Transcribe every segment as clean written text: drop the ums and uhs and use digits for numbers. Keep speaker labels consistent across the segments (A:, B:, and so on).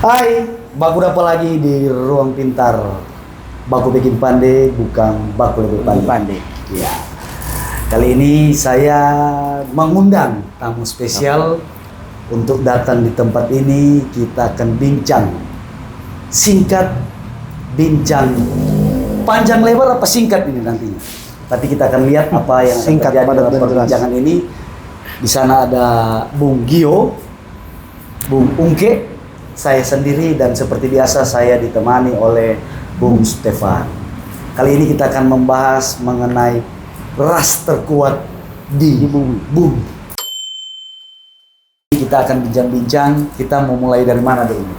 A: Hai, baku apa lagi di ruang pintar. Baku bikin pandai, bukan baku lebih pandai. Ya. Kali ini saya mengundang tamu spesial untuk datang di tempat ini. Kita akan bincang singkat, bincang panjang lebar apa singkat ini nantinya. Tapi kita akan lihat apa yang akan
B: Singkat,
A: terjadi
B: padat,
A: dalam
B: dan
A: perbincangan ini. Di sana ada Bung Gio, Bung Ungke, saya sendiri, dan seperti biasa saya ditemani oleh Bung Stefan. Kali ini kita akan membahas mengenai ras terkuat di bumi. Kita akan bincang-bincang. Kita mau mulai dari mana dulu?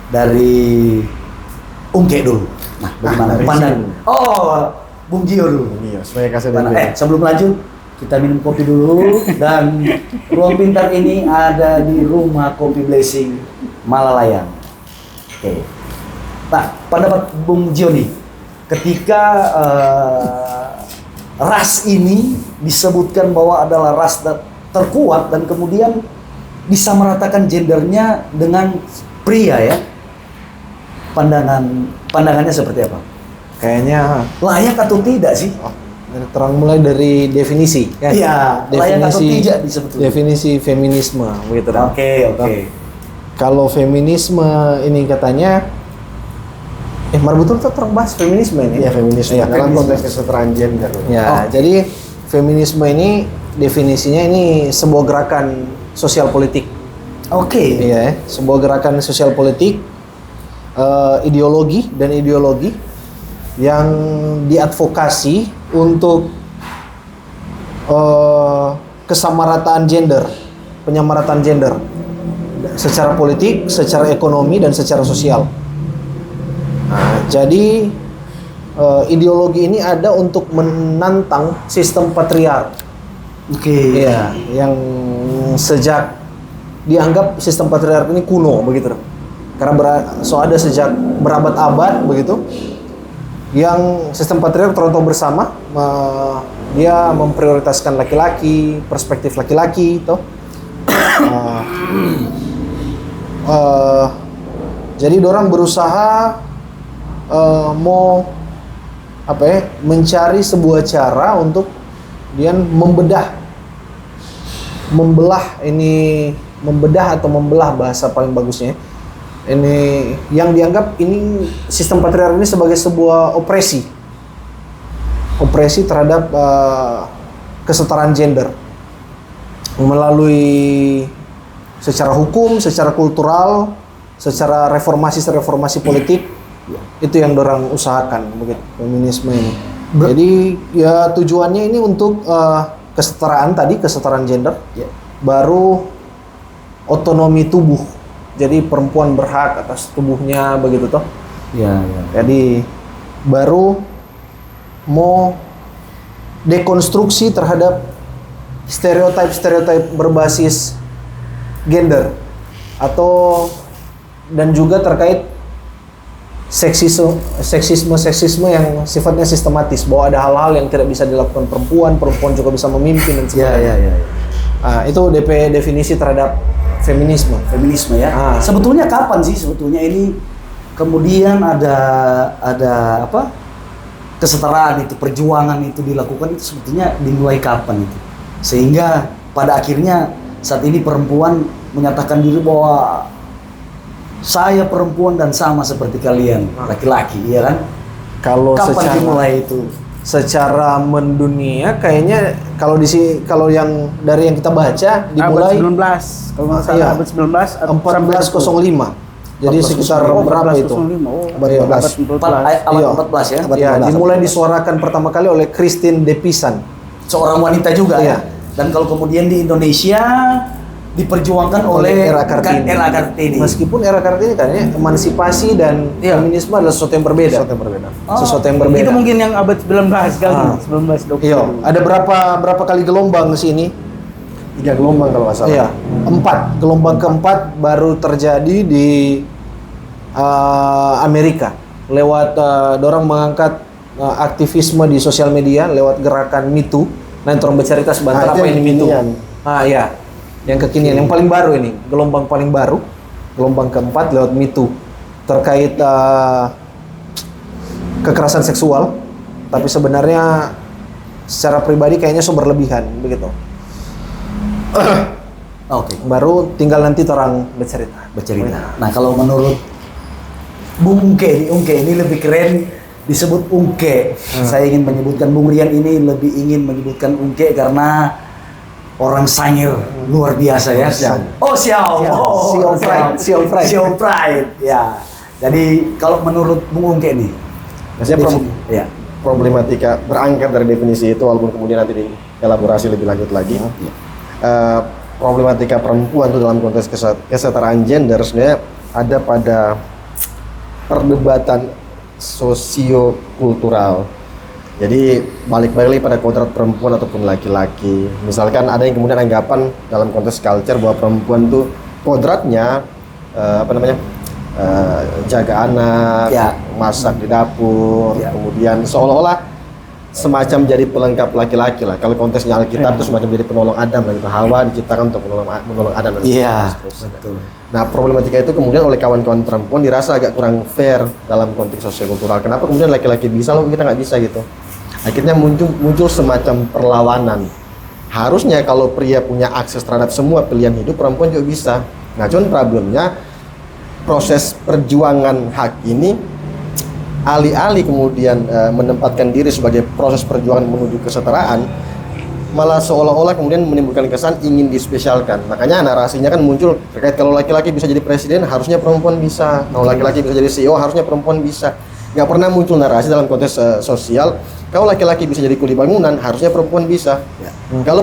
A: Dari Ungke dulu. Nah, bagaimana pandang? Oh, Bung Gio dulu.
B: Iya, supaya kasih
A: Sebelum lanjut, kita minum kopi dulu. Dan ruang pintar ini ada di Rumah Kopi Blessing Malalayang. Oke. Nah, pendapat Bung Gio nih, ketika ras ini disebutkan bahwa adalah ras terkuat dan kemudian disamaratakan gendernya dengan pria ya, pandangannya seperti apa?
B: Kayaknya
A: Layak atau tidak sih?
B: terang mulai dari definisi kan?
A: Iya, layak atau tidak disebutkan.
B: Definisi feminisme begitu kan?
A: Oke.
B: Kalau feminisme ini katanya betul tuh terang bahas feminisme ini.
C: Iya, feminisme.
B: Iya,
C: Dalam
B: feminisme.
C: konteks kesetaraan gender.
B: Ya, jadi feminisme ini definisinya ini sebuah gerakan sosial politik.
A: Oke.
B: Iya, sebuah gerakan sosial politik, ideologi yang diadvokasi untuk kesamarataan gender, penyamarataan gender secara politik, secara ekonomi, dan secara sosial. Nah, jadi ideologi ini ada untuk menantang sistem patriark.
A: Oke.
B: Iya, yang sejak dianggap sistem patriark ini kuno begitu. Karena ada sejak berabad-abad begitu, yang sistem patriark terbentuk bersama, dia memprioritaskan laki-laki, perspektif laki-laki, toh. Jadi dorang berusaha mau mencari sebuah cara untuk dia membedah bahasa paling bagusnya. Ini yang dianggap ini sistem patriarki ini sebagai sebuah opresi terhadap kesetaraan gender melalui secara hukum, secara kultural, secara reformasi politik. Itu yang dorang usahakan begitu feminisme ini. Jadi ya tujuannya ini untuk kesetaraan gender, baru otonomi tubuh. Jadi perempuan berhak atas tubuhnya begitu toh.
A: Ya.
B: Jadi baru mau dekonstruksi terhadap stereotip berbasis gender dan juga terkait seksisme yang sifatnya sistematis, bahwa ada hal-hal yang tidak bisa dilakukan perempuan juga bisa memimpin dan sebagainya.
A: Ya.
B: Itu definisi terhadap feminisme ya.
A: Sebetulnya kapan sih ini kemudian ada kesetaraan itu, perjuangan itu dilakukan, itu sebetulnya dimulai kapan itu? Sehingga pada akhirnya saat ini perempuan menyatakan diri bahwa saya perempuan dan sama seperti kalian laki-laki, ya kan? Kapan dimulai itu?
B: Secara mendunia kayaknya kalau yang dari yang kita baca dimulai
C: abad 19, kalau nggak salah abad
B: 1905. Jadi sekitar berapa itu?
C: Abad 14
A: ya.
B: Dimulai disuarakan pertama kali oleh Christine de Pisan,
A: seorang wanita juga ya. Dan kalau kemudian di Indonesia diperjuangkan oleh
B: era Kartini. Meskipun era Kartini kayaknya emansipasi dan feminisme adalah sesuatu yang berbeda. Sesuatu yang berbeda.
C: Itu mungkin yang abad 19 kali, 1920.
B: Iya, ada berapa kali gelombang sini?
C: 3 gelombang kalau nggak salah.
B: Iya, 4. Gelombang keempat baru terjadi di Amerika lewat dorang mengangkat aktivisme di sosial media lewat gerakan Me Too. Nah, orang bercerita sebentar apa ini Me Too. Yang kekinian, yang paling baru ini, gelombang paling baru gelombang keempat lewat Me Too terkait kekerasan seksual, tapi sebenarnya secara pribadi kayaknya berlebihan begitu.
A: Oke.
B: Baru tinggal nanti orang bercerita.
A: Nah, kalau menurut Bung Ungke ini lebih keren disebut Ungke. Saya ingin menyebutkan Bung Rian ini lebih ingin menyebutkan Ungke karena orang Sangir luar biasa ya. Xiao Pride. Ya. Jadi kalau menurut Bung Ungke nih,
C: Maksudnya problematika berangkat dari definisi itu, walaupun kemudian nanti dielaborasi lebih lanjut lagi. Problematika perempuan itu dalam konteks kesetaraan gender sebenarnya ada pada perdebatan sosiokultural. Jadi balik pada kodrat perempuan ataupun laki-laki. Misalkan ada yang kemudian anggapan dalam konteks culture bahwa perempuan tuh kodratnya jaga anak, masak di dapur, kemudian seolah-olah semacam jadi pelengkap laki-laki lah. Kalau konteksnya Alkitab itu semacam jadi penolong Adam lah gitu. Hawa diciptakan untuk menolong Adam dan
A: betul.
C: Nah, problematika itu kemudian oleh kawan-kawan perempuan dirasa agak kurang fair dalam konteks sosiokultural. Kenapa kemudian laki-laki bisa loh kita nggak bisa gitu? Akhirnya muncul semacam perlawanan. Harusnya kalau pria punya akses terhadap semua pilihan hidup, perempuan juga bisa. Nah, cuman problemnya proses perjuangan hak ini alih-alih kemudian menempatkan diri sebagai proses perjuangan menuju kesetaraan, malah seolah-olah kemudian menimbulkan kesan ingin dispesialkan. Makanya narasinya kan muncul terkait kalau laki-laki bisa jadi presiden, harusnya perempuan bisa. Kalau laki-laki bisa jadi CEO, harusnya perempuan bisa. Nggak pernah muncul narasi dalam konteks sosial, kalau laki-laki bisa jadi kuli bangunan, harusnya perempuan bisa. Kalau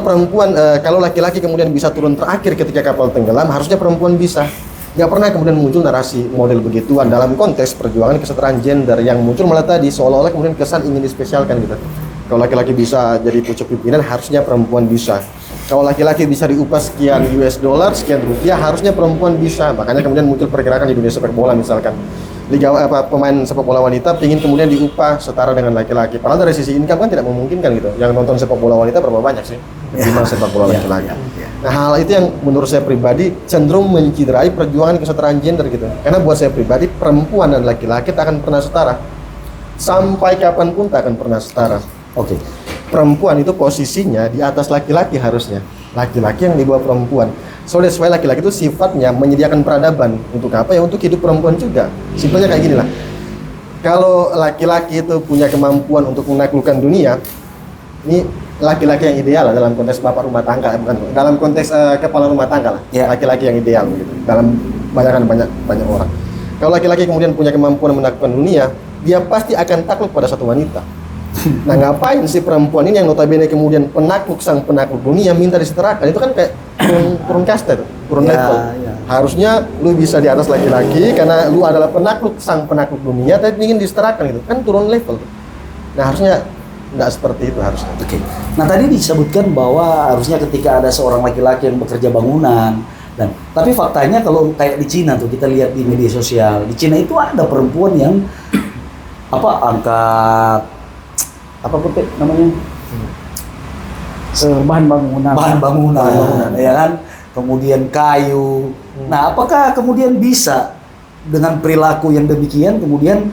C: laki-laki kemudian bisa turun terakhir ketika kapal tenggelam, harusnya perempuan bisa. Nggak pernah kemudian muncul narasi model begituan dalam konteks perjuangan kesetaraan gender. Yang muncul malah tadi seolah-olah kemudian kesan ingin dispesialkan gitu. Kalau laki-laki bisa jadi pucuk pimpinan, harusnya perempuan bisa. Kalau laki-laki bisa diupah sekian US dollar, sekian rupiah, harusnya perempuan bisa. Makanya kemudian muncul pergerakan di dunia sepak bola misalkan. Pemain sepak bola wanita ingin kemudian diupah setara dengan laki-laki. Padahal dari sisi income kan tidak memungkinkan gitu. Yang nonton sepak bola wanita berapa banyak sih? Gimana sepak bola laki-laki? Nah, hal itu yang menurut saya pribadi cenderung menciderai perjuangan kesetaraan gender gitu. Karena buat saya pribadi, perempuan dan laki-laki tak akan pernah setara. Sampai kapanpun tak akan pernah setara.
A: Oke.
C: Perempuan itu posisinya di atas laki-laki harusnya. Laki-laki yang di bawah perempuan. So that's why laki-laki itu sifatnya menyediakan peradaban. Untuk apa ya? Untuk hidup perempuan juga. Simpelnya kayak gini lah. Kalau laki-laki itu punya kemampuan untuk menaklukkan dunia, ini laki-laki yang ideal lah dalam konteks bapak rumah tangga, bukan dalam konteks kepala rumah tangga lah. Laki-laki yang ideal gitu. Dalam banyak orang. Kalau laki-laki kemudian punya kemampuan menaklukkan dunia, dia pasti akan takluk pada satu wanita. Nah, ngapain si perempuan ini yang notabene kemudian sang penakluk dunia minta disetarakan? Itu kan kayak turun kasta, turun level. Harusnya lu bisa di atas laki-laki karena lu adalah sang penakluk dunia, tapi ingin disetarakan gitu. Kan turun level. Nah, harusnya nggak seperti itu harusnya.
A: Oke. Nah, tadi disebutkan bahwa harusnya ketika ada seorang laki-laki yang bekerja bangunan tapi faktanya kalau kayak di Cina tuh kita lihat di media sosial, di Cina itu ada perempuan yang angkat namanya bahan bangunan ya kan, kemudian kayu. Nah, apakah kemudian bisa dengan perilaku yang demikian kemudian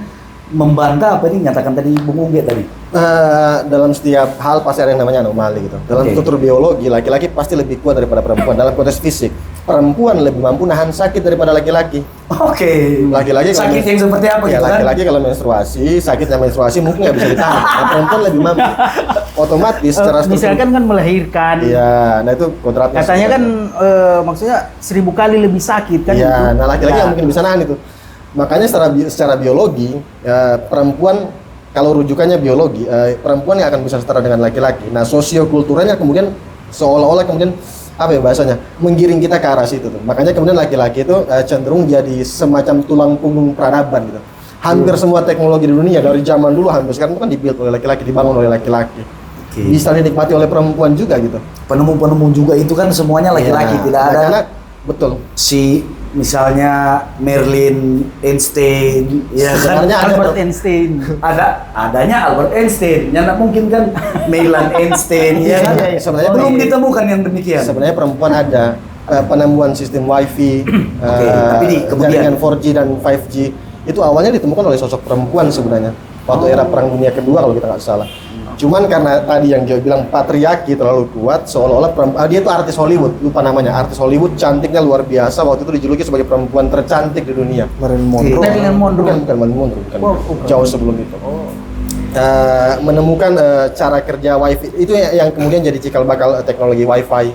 A: membantah apa ini nyatakan tadi Bung Ungge tadi?
C: Dalam setiap hal pasti ada yang namanya anomali gitu. Dalam struktur biologi, laki-laki pasti lebih kuat daripada perempuan. Dalam konteks fisik, perempuan lebih mampu nahan sakit daripada laki-laki. Laki-laki
A: sakit yang seperti apa gitu kan?
C: Laki-laki kalau sakitnya menstruasi mungkin nggak bisa ditahan. Nah, perempuan lebih mampu. Otomatis secara struktur.
D: Misalkan kan melahirkan.
C: Iya, nah itu kodratnya.
D: Katanya kan maksudnya 1000 kali lebih sakit kan?
C: Iya, nah laki-laki yang mungkin bisa nahan itu. Makanya secara biologi perempuan, kalau rujukannya biologi, perempuan yang akan bisa setara dengan laki-laki. Nah, sosiokulturalnya kemudian seolah-olah kemudian bahasanya menggiring kita ke arah situ tuh. Makanya kemudian laki-laki itu cenderung jadi semacam tulang punggung peradaban gitu. Hampir semua teknologi di dunia dari zaman dulu hampir sekarang itu kan dibuild oleh laki-laki, dibangun oleh laki-laki. Bisa dinikmati oleh perempuan juga gitu.
A: Penemu-penemu juga itu kan semuanya laki-laki, tidak ada.
C: Karena betul.
A: Misalnya Merlin Einstein, ya
D: sebenarnya Albert Einstein.
A: Adanya Albert Einstein, yang tak mungkin kan Mailan Einstein, ya kan?
C: Sebenarnya
A: belum ditemukan yang demikian.
C: Sebenarnya perempuan ada, penemuan sistem WiFi,
A: tapi kemudian
C: jaringan 4G dan 5G itu awalnya ditemukan oleh sosok perempuan sebenarnya waktu era Perang Dunia Kedua kalau kita nggak salah. Cuman karena tadi yang Joe bilang patriarki terlalu kuat, seolah-olah dia itu artis Hollywood, lupa namanya, artis Hollywood cantiknya luar biasa, waktu itu dijuluki sebagai perempuan tercantik di dunia.
B: Marilyn Monroe.
D: Marilyn Monroe.
C: Bukan Marilyn Monroe, bukan.
D: Bukan.
C: Jauh sebelum itu. Menemukan cara kerja WiFi itu yang kemudian jadi cikal bakal teknologi WiFi,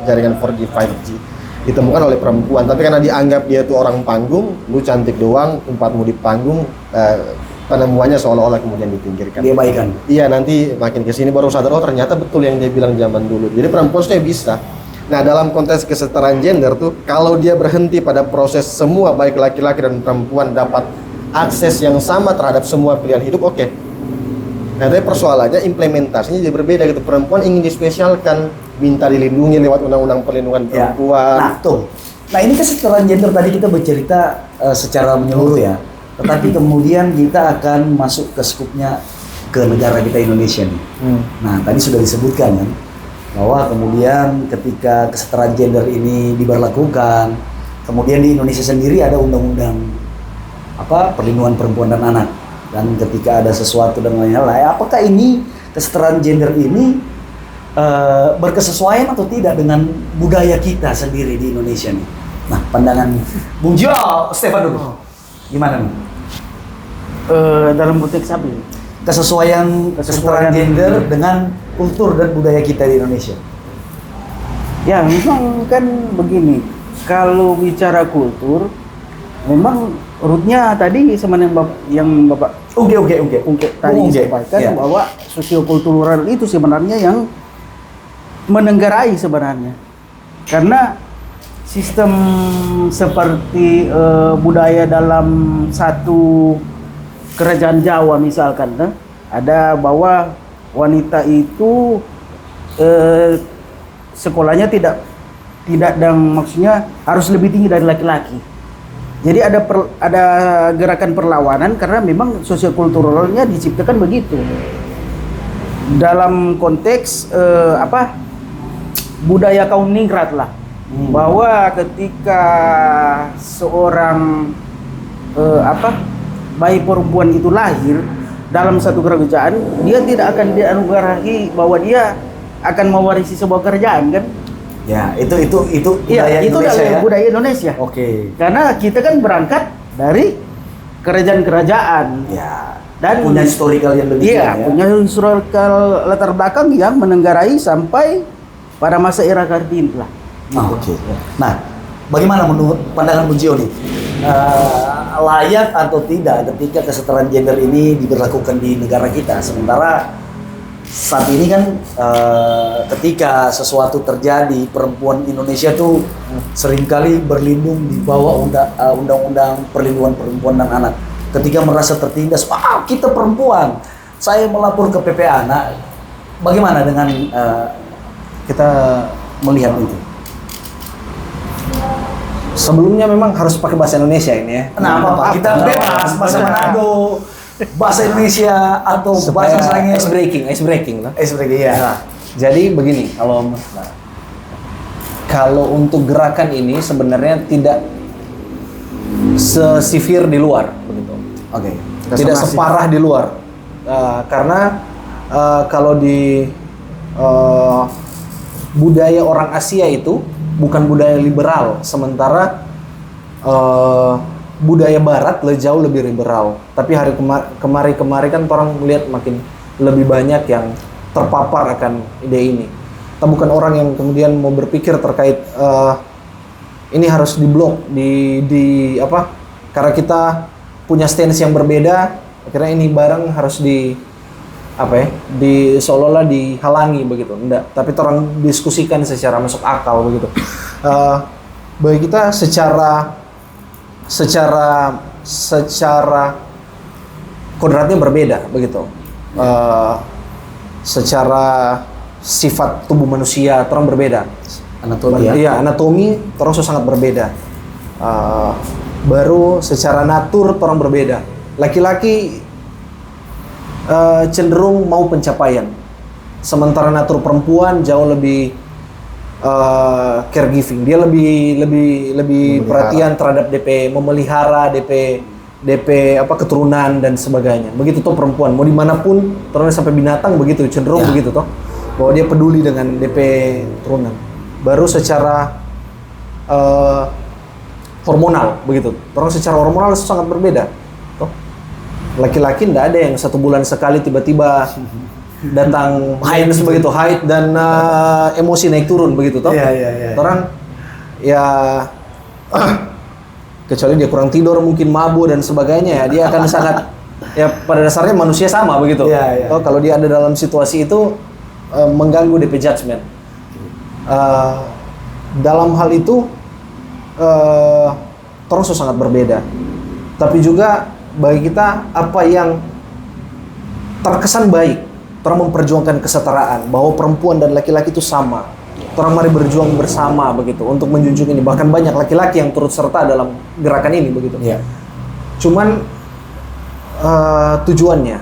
C: jaringan 4G, 5G ditemukan oleh perempuan. Tapi karena dianggap dia itu orang panggung, lu cantik doang, tempatmu di panggung, penemuannya seolah-olah kemudian dipinggirkan.
A: dia baikkan.
C: Iya, nanti makin kesini baru sadar, oh ternyata betul yang dia bilang zaman dulu. Jadi perempuan sudah bisa. Nah, dalam konteks kesetaraan gender tuh, kalau dia berhenti pada proses semua baik laki-laki dan perempuan dapat akses yang sama terhadap semua pilihan hidup, oke. Nah, tapi persoalannya implementasinya jadi berbeda gitu. Perempuan ingin dispesialkan, minta dilindungi lewat undang-undang perlindungan perempuan.
A: Nah, tuh. Nah, ini kesetaraan gender tadi kita bercerita secara menyeluruh ya. Tetapi kemudian kita akan masuk ke skupnya ke negara kita Indonesia nih. Nah, tadi sudah disebutkan kan bahwa kemudian ketika kesetaraan gender ini diberlakukan, kemudian di Indonesia sendiri ada undang-undang perlindungan perempuan dan anak. Dan ketika ada sesuatu dan lain-lain, apakah ini kesetaraan gender ini berkesesuaian atau tidak dengan budaya kita sendiri di Indonesia nih? Nah, pandangan Bung Jo, Stefan dulu. Gimana nih?
D: Dalam konteks apa ini?
A: Kesesuaian gender dengan kultur dan budaya kita di Indonesia.
D: Ya, memang kan begini. Kalau bicara kultur, memang rootnya tadi sama yang Bapak tadi sampaikan bahwa sosiokultural itu sebenarnya yang menenggarai sebenarnya. Karena sistem seperti budaya dalam satu kerajaan Jawa misalkan, ada bahwa wanita itu sekolahnya tidak dan maksudnya harus lebih tinggi dari laki-laki. Jadi ada gerakan perlawanan karena memang sosiokulturalnya diciptakan begitu. Dalam konteks budaya kaum ningrat lah. Bahwa ketika seorang bayi perempuan itu lahir dalam satu kerajaan, dia tidak akan dianugerahi bahwa dia akan mewarisi sebuah kerajaan kan?
A: Ya, itu budaya
D: itu
A: Indonesia ya?
D: budaya Indonesia.
A: Oke.
D: Karena kita kan berangkat dari kerajaan-kerajaan.
A: Ya.
D: Dan
A: punya historical yang lebih
D: ya. Punya historical latar belakang yang menenggarai sampai pada masa era Kartini lah.
A: Oke. Nah, bagaimana menurut pandangan Bung Gio nih? Layak atau tidak ketika kesetaraan gender ini diberlakukan di negara kita? Sementara saat ini kan ketika sesuatu terjadi, perempuan Indonesia tuh seringkali berlindung di bawah undang-undang perlindungan perempuan dan anak. Ketika merasa tertindas, kita perempuan, saya melapor ke PPA. Nah, bagaimana dengan kita melihat itu?
B: Sebelumnya memang harus pakai bahasa Indonesia ini ya.
A: Kenapa Pak? Kita bebas bahasa Manado, bahasa Indonesia atau bahasa slangnya
B: ice breaking lah.
A: Ice breaking ya.
B: Nah, jadi begini, kalau untuk gerakan ini sebenarnya tidak sesivir di luar begitu.
A: Oke.
B: Tidak separah di luar. Karena kalau di budaya orang Asia itu bukan budaya liberal, sementara budaya Barat jauh lebih liberal. Tapi hari kemari kan orang melihat makin lebih banyak yang terpapar akan ide ini. Kita bukan orang yang kemudian mau berpikir terkait ini harus diblok karena kita punya stance yang berbeda, akhirnya ini barang harus seolah-olah dihalangi begitu. Enggak, tapi orang diskusikan secara masuk akal begitu. Bagi kita secara kodratnya berbeda begitu. Secara sifat tubuh manusia orang berbeda.
A: Anatomi ya?
B: Iya, anatomi orang sangat berbeda. Baru secara natur orang berbeda. Laki-laki cenderung mau pencapaian, sementara natur perempuan jauh lebih caregiving. Dia lebih perhatian terhadap DP memelihara DP keturunan dan sebagainya. Begitu tuh perempuan, mau dimanapun, terus sampai binatang begitu, cenderung begitu toh, bahwa dia peduli dengan DP turunan. Baru secara hormonal begitu. Terus secara hormonal sangat berbeda. Toh. Laki-laki ndak ada yang 1 bulan sekali tiba-tiba datang haid begitu, haid dan emosi naik turun begitu toh. Orang ya kecuali dia kurang tidur, mungkin mabuk dan sebagainya ya, dia akan sangat ya pada dasarnya manusia sama begitu. Oh, kalau dia ada dalam situasi itu mengganggu DP judgment. Dalam hal itu orang sangat berbeda. Tapi juga bagi kita apa yang terkesan baik, orang memperjuangkan kesetaraan, bahwa perempuan dan laki-laki itu sama. Orang mari berjuang bersama begitu untuk menjunjung ini. Bahkan banyak laki-laki yang turut serta dalam gerakan ini begitu. Cuman tujuannya,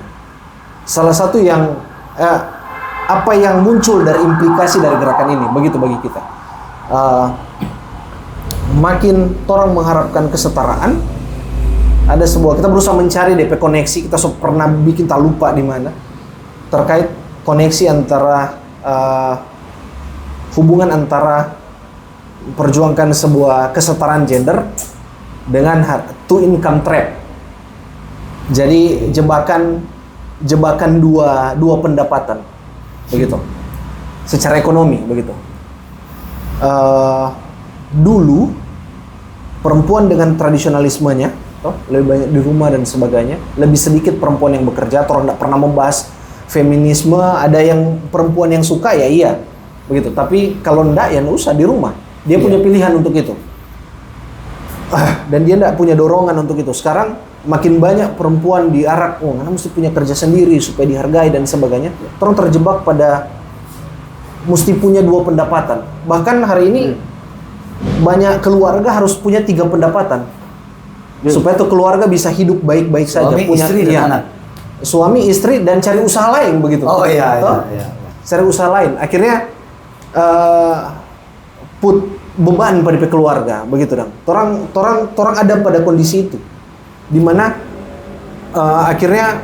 B: salah satu yang apa yang muncul dari implikasi dari gerakan ini begitu bagi kita. Makin orang mengharapkan kesetaraan, ada sebuah, kita berusaha mencari DP koneksi, kita pernah bikin tak lupa di mana terkait koneksi antara hubungan antara perjuangkan sebuah kesetaraan gender dengan two income trap. Jadi jebakan dua pendapatan begitu secara ekonomi begitu. Dulu perempuan dengan tradisionalismenya lebih banyak di rumah dan sebagainya, lebih sedikit perempuan yang bekerja. Orang tidak pernah membahas feminisme. Ada yang perempuan yang suka ya iya begitu, tapi kalau enggak ya enggak usah, di rumah dia punya pilihan untuk itu, dan dia enggak punya dorongan untuk itu. Sekarang makin banyak perempuan diarak, karena mesti punya kerja sendiri supaya dihargai dan sebagainya. Orang terjebak pada mesti punya 2 pendapatan. Bahkan hari ini banyak keluarga harus punya 3 pendapatan supaya tuh keluarga bisa hidup baik-baik saja.
A: Suami,
B: punya
A: istri, dan anak.
B: Suami, istri, dan cari usaha lain begitu.
A: Iya.
B: Cari usaha lain. Akhirnya put beban pada keluarga begitu dong. Orang ada pada kondisi itu, di mana akhirnya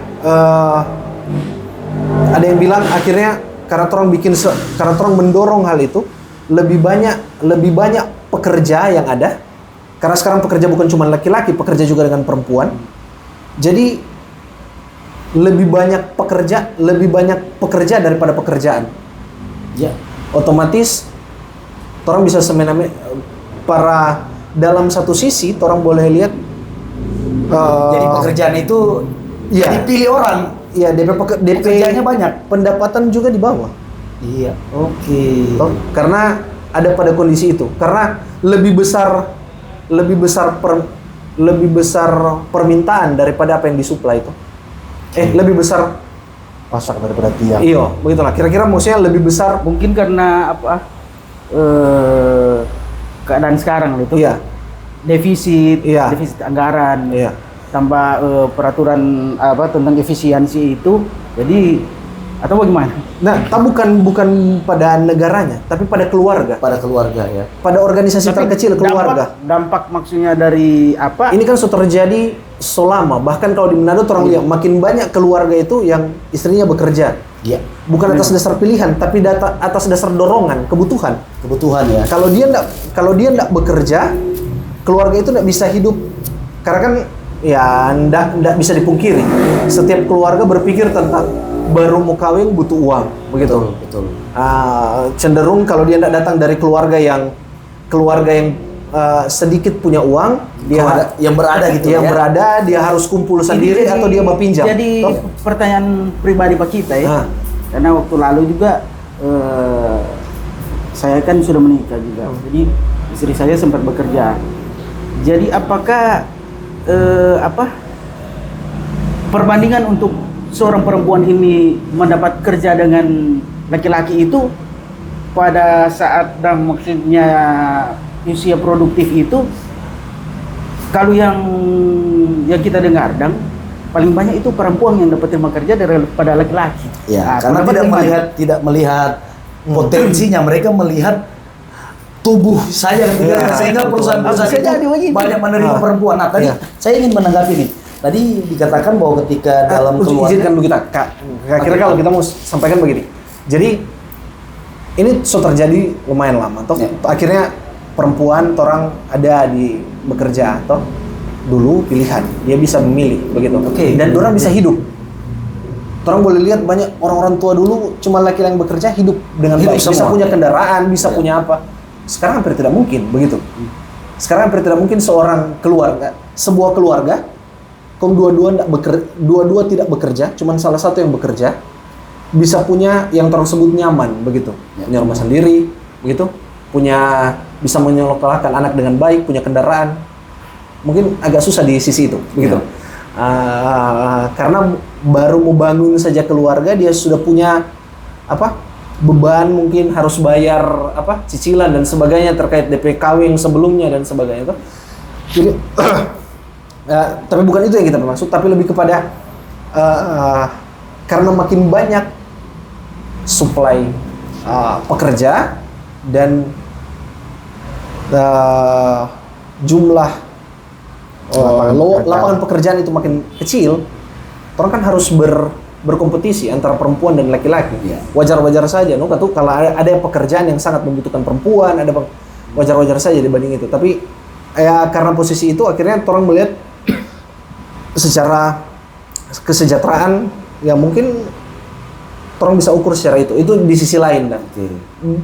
B: ada yang bilang akhirnya karena orang mendorong hal itu, lebih banyak pekerja yang ada. Karena sekarang pekerja bukan cuma laki-laki, pekerja juga dengan perempuan. Jadi lebih banyak pekerja daripada pekerjaan. Ya, otomatis orang bisa semena-mena para dalam satu sisi orang boleh lihat
A: jadi pekerjaan itu dipilih orang.
B: Iya, DP
A: pekerjaannya banyak,
B: pendapatan juga di bawah.
A: Iya, oke.
B: Karena ada pada kondisi itu. Karena lebih besar permintaan daripada apa yang disuplai itu. Lebih besar
C: Pasak daripada tiang.
B: Iya, begitulah. Kira-kira maksudnya lebih besar.
D: Mungkin karena keadaan sekarang itu.
B: Iya.
D: Defisit
B: Iya.
D: defisit anggaran.
B: Iya.
D: Tambah peraturan tentang efisiensi itu. Jadi atau bagaimana?
B: Nah, bukan pada negaranya, tapi pada keluarga.
A: Pada keluarga ya.
B: Pada organisasi
D: Tapi
B: terkecil keluarga.
D: Dampak maksudnya dari apa?
B: Ini kan sudah terjadi selama. Bahkan kalau di Manado orang lihat makin banyak keluarga itu yang istrinya bekerja.
A: Iya.
B: Bukan atas dasar pilihan, tapi atas dasar dorongan, kebutuhan.
A: Kebutuhan ya.
B: Kalau dia enggak bekerja, keluarga itu enggak bisa hidup. Karena kan ya enggak bisa dipungkiri. Setiap keluarga berpikir tentang baru mau kawin butuh uang, begitu.
A: Betul.
B: Cenderung kalau dia enggak datang dari keluarga yang sedikit punya uang,
A: yang berada gitu
B: yang
A: ya.
B: berada, dia harus kumpul sendiri atau dia berpinjam.
D: Jadi pertanyaan pribadi Pak kita ya. Karena waktu lalu juga saya kan sudah menikah juga. Jadi istri saya sempat bekerja. Jadi apakah perbandingan untuk seorang perempuan ini mendapat kerja dengan laki-laki itu pada saat dan maksudnya usia produktif itu, kalau yang kita dengar dan paling banyak itu perempuan yang dapat terima kerja daripada laki-laki.
A: Ya, karena tidak melihat potensinya, mereka melihat tubuh saya ketika sehingga perusahaan-perusahaan
B: bisa jadi
A: itu
B: begitu.
A: banyak menerima perempuan. Nah, tadi saya ingin menanggapi nih. Tadi dikatakan bahwa ketika dalam keluarga
B: izinkan dulu kita, Kak. Kira-kira kalau kita mau sampaikan begini. Jadi ini sudah terjadi lumayan lama. Toh akhirnya perempuan orang ada di bekerja, toh dulu pilihan dia bisa memilih begitu. Dan orang bisa hidup. Orang boleh lihat banyak orang-orang tua dulu cuma laki-laki yang bekerja hidup dengan baik, bisa punya kendaraan, bisa punya apa. Sekarang hampir tidak mungkin begitu. Sekarang hampir tidak mungkin sebuah keluarga kaum dua-dua tidak bekerja, cuma salah satu yang bekerja bisa punya yang tersebut nyaman begitu. Punya rumah sendiri, begitu. Bisa menyekolahkan anak dengan baik, punya kendaraan. Mungkin agak susah di sisi itu, begitu. Karena baru mau bangun saja keluarga dia sudah punya beban, mungkin harus bayar cicilan dan sebagainya terkait DP KW yang sebelumnya dan sebagainya itu. Jadi tapi bukan itu yang kita maksud, tapi lebih kepada karena makin banyak supply pekerja dan jumlah lapangan pekerjaan itu makin kecil, orang kan harus berkompetisi antara perempuan dan laki-laki. Wajar-wajar saja, kalau ada pekerjaan yang sangat membutuhkan perempuan, wajar-wajar saja dibanding itu. Tapi ya karena posisi itu akhirnya orang melihat secara kesejahteraan ya mungkin orang bisa ukur secara itu di sisi lain dan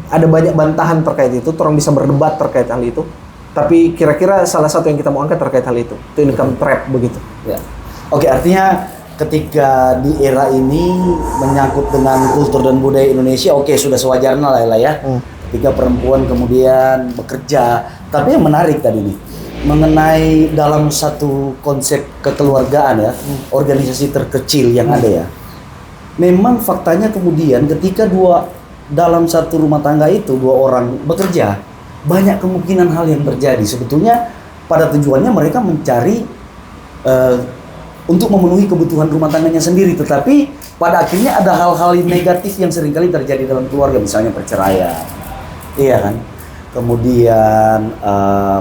B: ada banyak bantahan terkait itu, orang bisa berdebat terkait hal itu. Tapi kira-kira salah satu yang kita mau angkat terkait hal itu income trap begitu.
A: Oke, artinya ketika di era ini menyangkut dengan kultur dan budaya Indonesia, sudah sewajarnya lah ya. Ketika perempuan kemudian bekerja, tapi yang menarik tadi nih mengenai dalam satu konsep kekeluargaan ya, organisasi terkecil yang ada ya. Memang faktanya kemudian ketika dalam satu rumah tangga itu dua orang bekerja, banyak kemungkinan hal yang terjadi. Sebetulnya pada tujuannya mereka mencari untuk memenuhi kebutuhan rumah tangganya sendiri, tetapi pada akhirnya ada hal-hal negatif yang seringkali terjadi dalam keluarga, misalnya perceraian, iya kan? Kemudian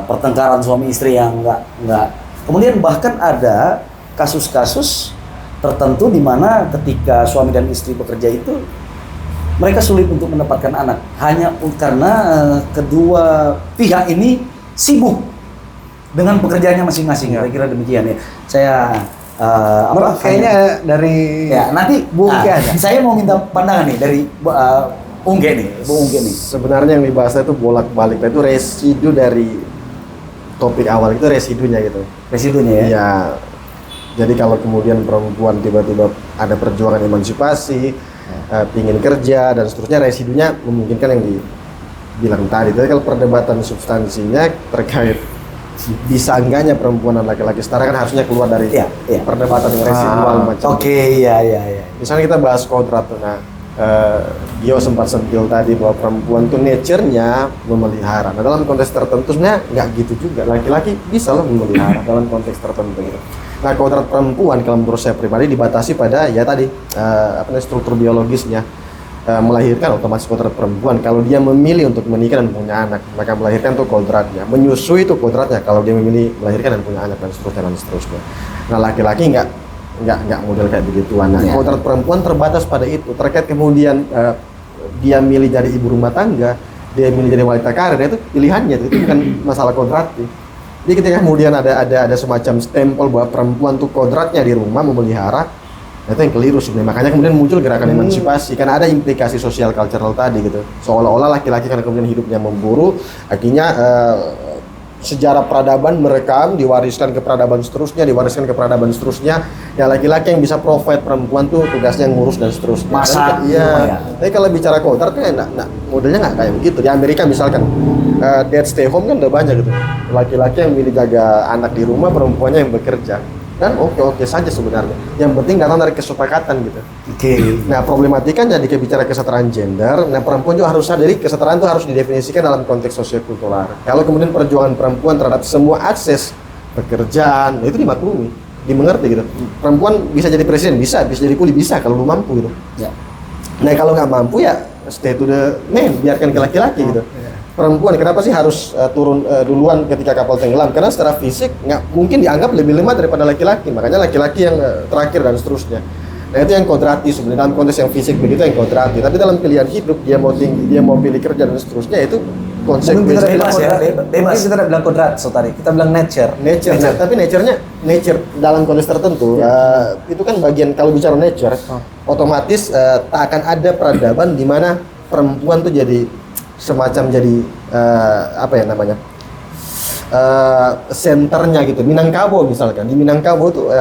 A: pertengkaran suami istri yang enggak. Kemudian bahkan ada kasus-kasus tertentu di mana ketika suami dan istri bekerja itu mereka sulit untuk mendapatkan anak hanya karena kedua pihak ini sibuk dengan pekerjaannya masing-masing. Kira-kira demikian ya. Saya
B: kayaknya dari
A: nanti Bu Ungge ada. Saya mau minta pandangan nih dari Bu Ungge nih.
C: Sebenarnya yang dibahas itu bolak-balik itu residu dari topik awal itu residunya gitu.
A: Residunya ya.
C: Iya. Jadi kalau kemudian perempuan tiba-tiba ada perjuangan emansipasi, pingin kerja dan seterusnya, residunya memungkinkan yang dibilang tadi. Tapi kalau perdebatan substansinya terkait bisa enggaknya perempuan dan laki-laki setara kan harusnya keluar dari perdebatan yang residual macam.
A: Iya.
C: Misalnya kita bahas kodrat, Gio sempat sentil tadi bahwa perempuan tuh nature-nya memelihara. Nah dalam konteks tertentu sebenarnya nggak gitu juga. Laki-laki bisa loh memelihara dalam konteks tertentu gitu. Nah kodrat perempuan kalau menurut saya pribadi dibatasi pada struktur biologisnya. Melahirkan otomatis kodrat perempuan kalau dia memilih untuk menikah dan punya anak, maka melahirkan tuh kodratnya. Menyusui itu kodratnya kalau dia memilih melahirkan dan punya anak dan seterusnya. Nah laki-laki nggak model kayak begituan. Nah kodrat perempuan terbatas pada itu. Terkait kemudian dia milih jadi ibu rumah tangga, dia milih jadi wanita karir, itu pilihannya, itu bukan masalah kodrat. Jadi ketika kemudian ada semacam stempel bahwa perempuan tuh kodratnya di rumah memelihara, itu yang keliru sebenarnya. Makanya kemudian muncul gerakan emansipasi karena ada implikasi sosial cultural tadi gitu. Seolah-olah laki-laki karena kemudian hidupnya memburu, akhirnya sejarah peradaban merekam, diwariskan ke peradaban seterusnya. Ya laki-laki yang bisa provide, perempuan tuh tugasnya ngurus dan seterusnya.
A: Masak.
C: Iya. Tapi kalau bicara kodrat tuh modelnya nggak kayak begitu. Di Amerika misalkan dad stay home kan udah banyak gitu. Laki-laki yang milih jaga anak di rumah, perempuannya yang bekerja. Dan oke saja sebenarnya. Yang penting datang dari kesepakatan gitu. Nah problematikanya jika bicara kesetaraan gender, nah perempuan juga harus sadari kesetaraan itu harus didefinisikan dalam konteks sosiokultural. Kalau kemudian perjuangan perempuan terhadap semua akses pekerjaan, itu dimaklumi, dimengerti gitu. Perempuan bisa jadi presiden, bisa jadi kuli, bisa kalau lu mampu gitu. Nah kalau nggak mampu ya stay to the man, biarkan ke laki-laki gitu. perempuan kenapa sih harus turun duluan ketika kapal tenggelam? Karena secara fisik nggak mungkin dianggap lebih lemah daripada laki-laki, makanya laki-laki yang terakhir dan seterusnya. Nah itu yang kodrati sebenarnya, dalam konteks yang fisik begitu yang kodrati. Tapi dalam pilihan hidup dia mau tinggi, dia mau pilih kerja dan seterusnya itu
B: Mungkin kita
C: konsekuensi.
B: bilang
A: bebas ya,
B: kodrat.
A: bebas.
B: Mungkin kita tidak bilang kodrat, so tadi kita bilang nature.
C: Nature. Nah, tapi nature dalam konteks tertentu itu kan bagian kalau bicara nature, otomatis tak akan ada peradaban di mana perempuan tuh jadi semacam jadi apa ya namanya senternya gitu. Minangkabau misalkan, di Minangkabau tuh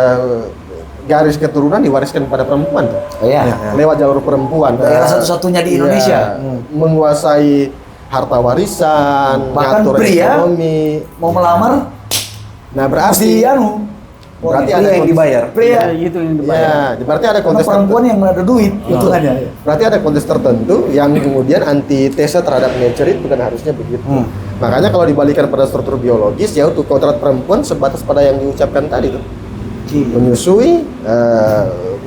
C: garis keturunan diwariskan pada perempuan tuh.
A: Oh, iya.
C: Lewat jalur perempuan.
A: Daerah satu-satunya di Indonesia.
C: Menguasai harta warisan,
A: Bahkan
C: ngatur
A: pria
C: ekonomi.
A: mau melamar
C: Nah
A: mesti
C: berarti
B: Berarti
C: ada
B: ada yang
C: konteks-
B: dibayar.
A: pria.
D: Itu yang dibayar.
C: Ya, berarti ada
A: Karena
C: konteks
A: perempuan yang ada duit hitungannya.
C: Berarti ada konteks tertentu yang kemudian antitesa terhadap nature itu bukan harusnya begitu. Makanya kalau dibalikan pada struktur biologis ya untuk kodrat perempuan sebatas pada yang diucapkan tadi tuh. Menyusui,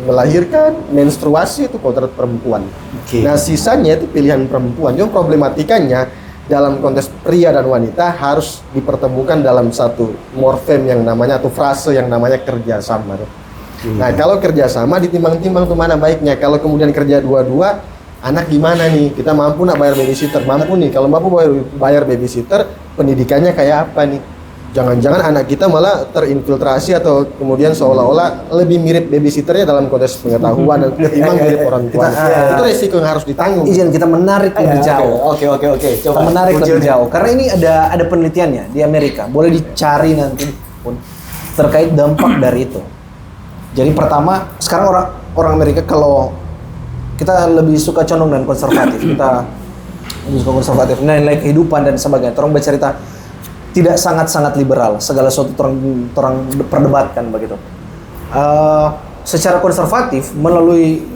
C: melahirkan, menstruasi itu kodrat perempuan.
A: Oke.
C: Nah sisanya itu pilihan perempuan. Cuma problematikanya dalam konteks pria dan wanita harus dipertemukan dalam satu morfem yang namanya atau frase yang namanya kerjasama. Nah kalau kerjasama ditimbang-timbang tuh mana baiknya. Kalau kemudian kerja dua-dua, anak gimana nih? Kita mampu nak bayar babysitter? Mampu nih. Kalau mampu bayar babysitter, pendidikannya kayak apa nih? Jangan-jangan anak kita malah terinfiltrasi atau kemudian seolah-olah lebih mirip babysitternya dalam konteks pengetahuan dan ketimbang mirip orang tua. Itu resiko yang harus ditanggung.
B: Izin kita menarik lebih jauh.
A: Oke.
B: Kita
A: Coba.
B: menarik lebih
A: Kuncinya.
B: jauh karena ini ada penelitiannya di Amerika. Boleh dicari nanti pun terkait dampak dari itu. Jadi pertama, sekarang orang Amerika kalau kita lebih suka condong dan konservatif, kita lebih suka konservatif, nilai kehidupan dan sebagainya. Orang bercerita tidak sangat-sangat liberal, segala sesuatu orang perdebatkan begitu. Secara konservatif melalui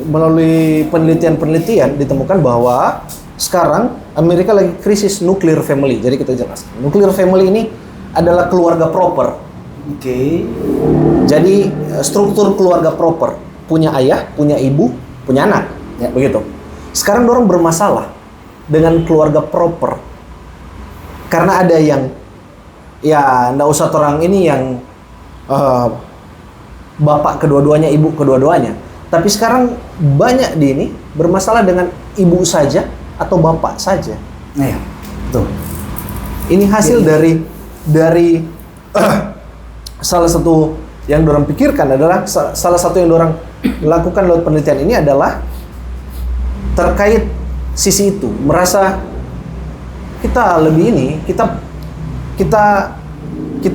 B: penelitian ditemukan bahwa sekarang Amerika lagi krisis nuclear family. Jadi kita jelaskan, nuclear family ini adalah keluarga proper.
A: Oke.
B: Jadi struktur keluarga proper, punya ayah, punya ibu, punya anak, ya, begitu. Sekarang orang bermasalah dengan keluarga proper karena ada yang ya ndak usah orang ini yang bapak kedua-duanya, ibu kedua-duanya. Tapi sekarang banyak di ini bermasalah dengan ibu saja atau bapak saja.
A: Nah, ya. Tuh.
B: Ini hasil dari salah satu yang dorang pikirkan adalah salah satu yang dorang lakukan lewat penelitian ini adalah terkait sisi itu, merasa kita lebih ini, kita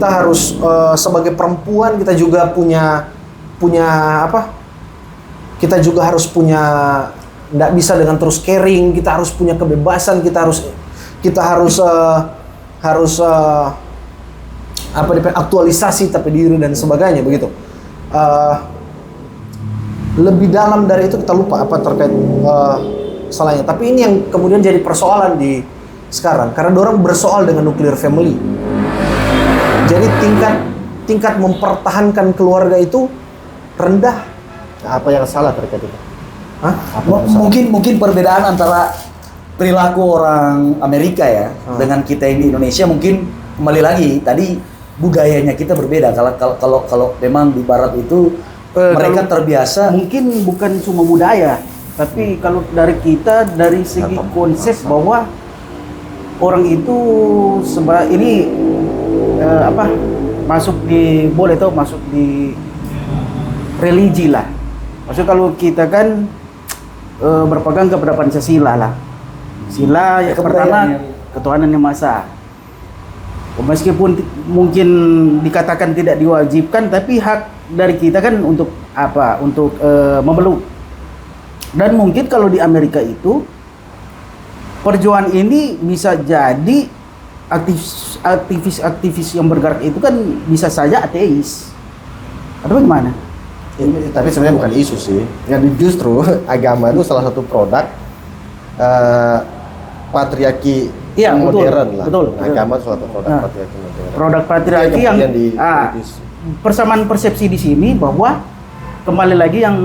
B: harus sebagai perempuan kita juga punya apa? Kita juga harus punya, nggak bisa dengan terus caring, kita harus punya kebebasan, kita harus aktualisasi tapi diri dan sebagainya begitu. Lebih dalam dari itu kita lupa apa terkait salahnya. Tapi ini yang kemudian jadi persoalan di sekarang karena orang bersoal dengan nuclear family. Jadi tingkat mempertahankan keluarga itu rendah.
C: Nah, apa yang salah terkait itu?
B: Hah?
A: Mungkin perbedaan antara perilaku orang Amerika ya dengan kita yang di Indonesia mungkin kembali lagi tadi budayanya kita berbeda. Kalau memang di Barat itu mereka terbiasa.
D: Mungkin bukan cuma budaya, tapi kalau dari kita dari segi konsep bahwa orang itu sebenarnya ini masuk di religi lah. Maksudnya kalau kita kan berpegang kepada Pancasila lah. Sila yang pertama ketuhanan yang maha esa. Meskipun mungkin dikatakan tidak diwajibkan, tapi hak dari kita kan untuk apa? Untuk memeluk. Dan mungkin kalau di Amerika itu perjuangan ini bisa jadi aktivis yang bergerak itu kan bisa saja ateis. Atau bagaimana?
C: Tapi sebenarnya bukan isu sih. Yang justru agama itu salah satu produk patriarki
D: Iya,
C: yang
D: betul,
C: modern lah.
D: betul.
C: Agama itu salah satu produk patriarki modern.
D: Produk patriarki yang persamaan persepsi di sini bahwa kembali lagi yang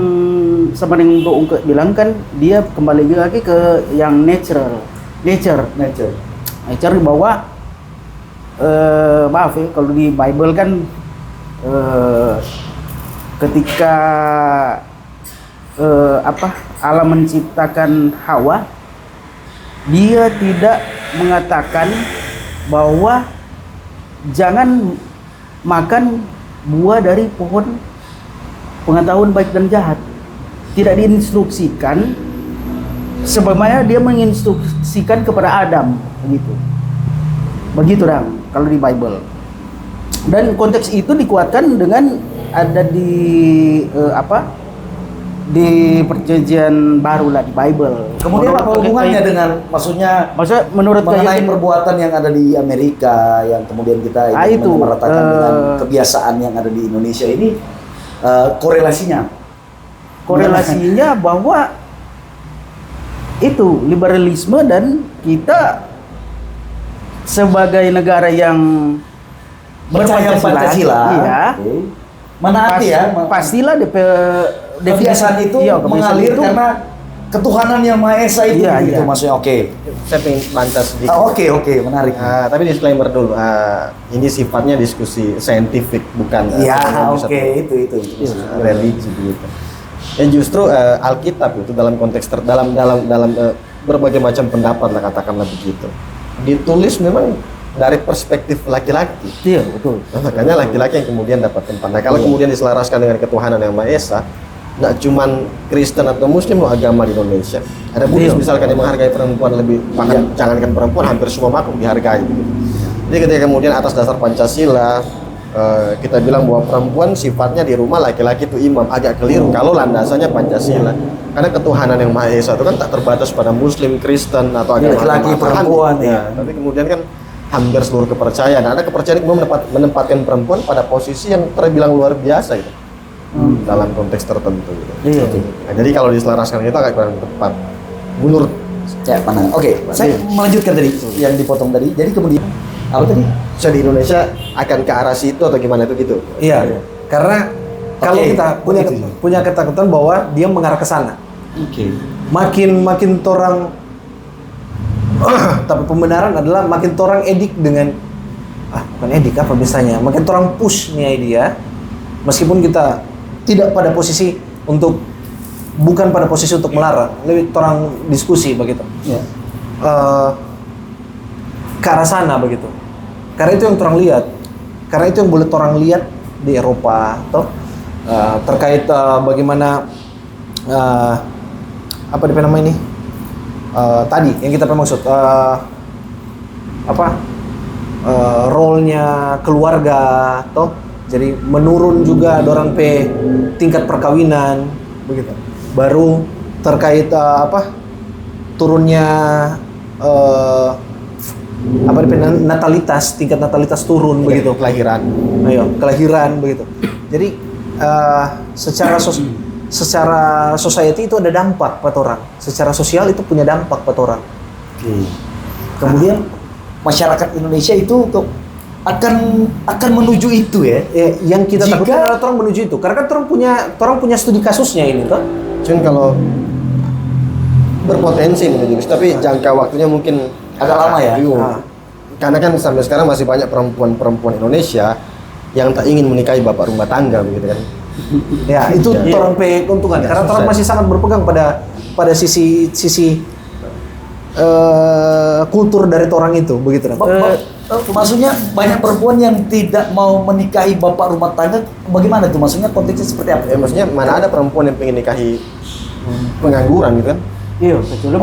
D: sebenarnya yang Ungke bilang kan dia kembali lagi ke yang nature. nature bahwa maaf ya, kalau di Bible kan ketika Allah menciptakan Hawa, dia tidak mengatakan bahwa jangan makan buah dari pohon pengetahuan baik dan jahat. Tidak diinstruksikan, sebagaimana dia menginstruksikan kepada Adam, begitu dong kalau di Bible. Dan konteks itu dikuatkan dengan ada di di perjanjian baru lah, di Bible.
A: Kemudian apa hubungannya dengan maksudnya
D: menurut
A: mengenai perbuatan yang ada di Amerika yang kemudian kita ingin memeratakan dengan kebiasaan yang ada di Indonesia ini, korelasinya
D: bahwa itu liberalisme dan kita sebagai negara yang
A: percaya Pancasila,
D: iya,
A: menaati
D: pastilah
A: kebiasaan itu mengalir itu, karena ketuhanan yang Maha Esa itu, gitu maksudnya.
C: Saya pengen bantah sedikit.
A: Oke, menarik.
C: Tapi disclaimer dulu, ini sifatnya diskusi saintifik, bukan
A: itu
C: religi gitu. Ya justru Alkitab itu dalam konteks dalam berbagai macam pendapat lah, katakanlah begitu, ditulis memang dari perspektif laki-laki.
D: Iya, betul.
C: Makanya laki-laki yang kemudian dapat tempat. Nah, kalau kemudian diselaraskan dengan ketuhanan yang Maha Esa, nggak cuman Kristen atau Muslim loh agama di Indonesia. Ada Buddhis misalkan yang menghargai perempuan lebih, bahkan jangankan perempuan, hampir semua makhluk dihargai. Jadi ketika kemudian atas dasar Pancasila kita bilang bahwa perempuan sifatnya di rumah, laki-laki itu imam, agak keliru kalau landasannya Pancasila. Karena ketuhanan yang Maha Esa itu kan tak terbatas pada Muslim, Kristen atau agama
A: laki-laki, perempuan ya.
C: Tapi kemudian kan hampir seluruh kepercayaan. Ada kepercayaan yang menempatkan perempuan pada posisi yang terbilang luar biasa gitu. Dalam konteks tertentu gitu. Nah, jadi kalau diselaraskan itu agak kurang tepat. Menurut
A: saya pandangan. Saya melanjutkan tadi yang dipotong tadi. Jadi kemudian apa tadi?
C: Saya di Indonesia akan ke arah situ atau gimana itu gitu?
B: Iya. Karena kalau kita punya ketakutan bahwa dia mengarah ke sana. Makin torang tapi pembenaran adalah makin torang edik dengan bukan edik apa biasanya, makin torang push nih idea, meskipun kita tidak pada posisi untuk melarang, lebih torang diskusi begitu. Ke arah sana begitu. Karena itu yang torang lihat, karena itu yang boleh torang lihat di Eropa, terkait bagaimana apa nama ini? Tadi yang kita maksud role-nya keluarga jadi menurun juga dorang tingkat perkawinan begitu. Baru terkait turunnya natalitas, tingkat natalitas turun begitu, kelahiran begitu. Jadi secara society itu ada dampak buat orang. Secara sosial itu punya dampak buat orang.
A: Kemudian masyarakat Indonesia itu akan menuju itu ya.
B: Yang kita takutkan adalah orang menuju itu. Karena kan orang punya studi kasusnya ini toh.
C: Cuman kalau berpotensi menuju, tapi jangka waktunya mungkin
A: agak lama ya.
C: Karena kan sampai sekarang masih banyak perempuan Indonesia yang tak ingin menikahi bapak rumah tangga begitu kan.
B: Ya, itu orang keuntungan karena orang masih sangat berpegang pada sisi kultur dari orang itu begitu.
A: Maksudnya banyak perempuan yang tidak mau menikahi bapak rumah tangga, bagaimana itu? Maksudnya konteksnya seperti apa?
C: Maksudnya mana ada perempuan yang pengen nikahi pengangguran gitu kan?
D: Iya, kecuali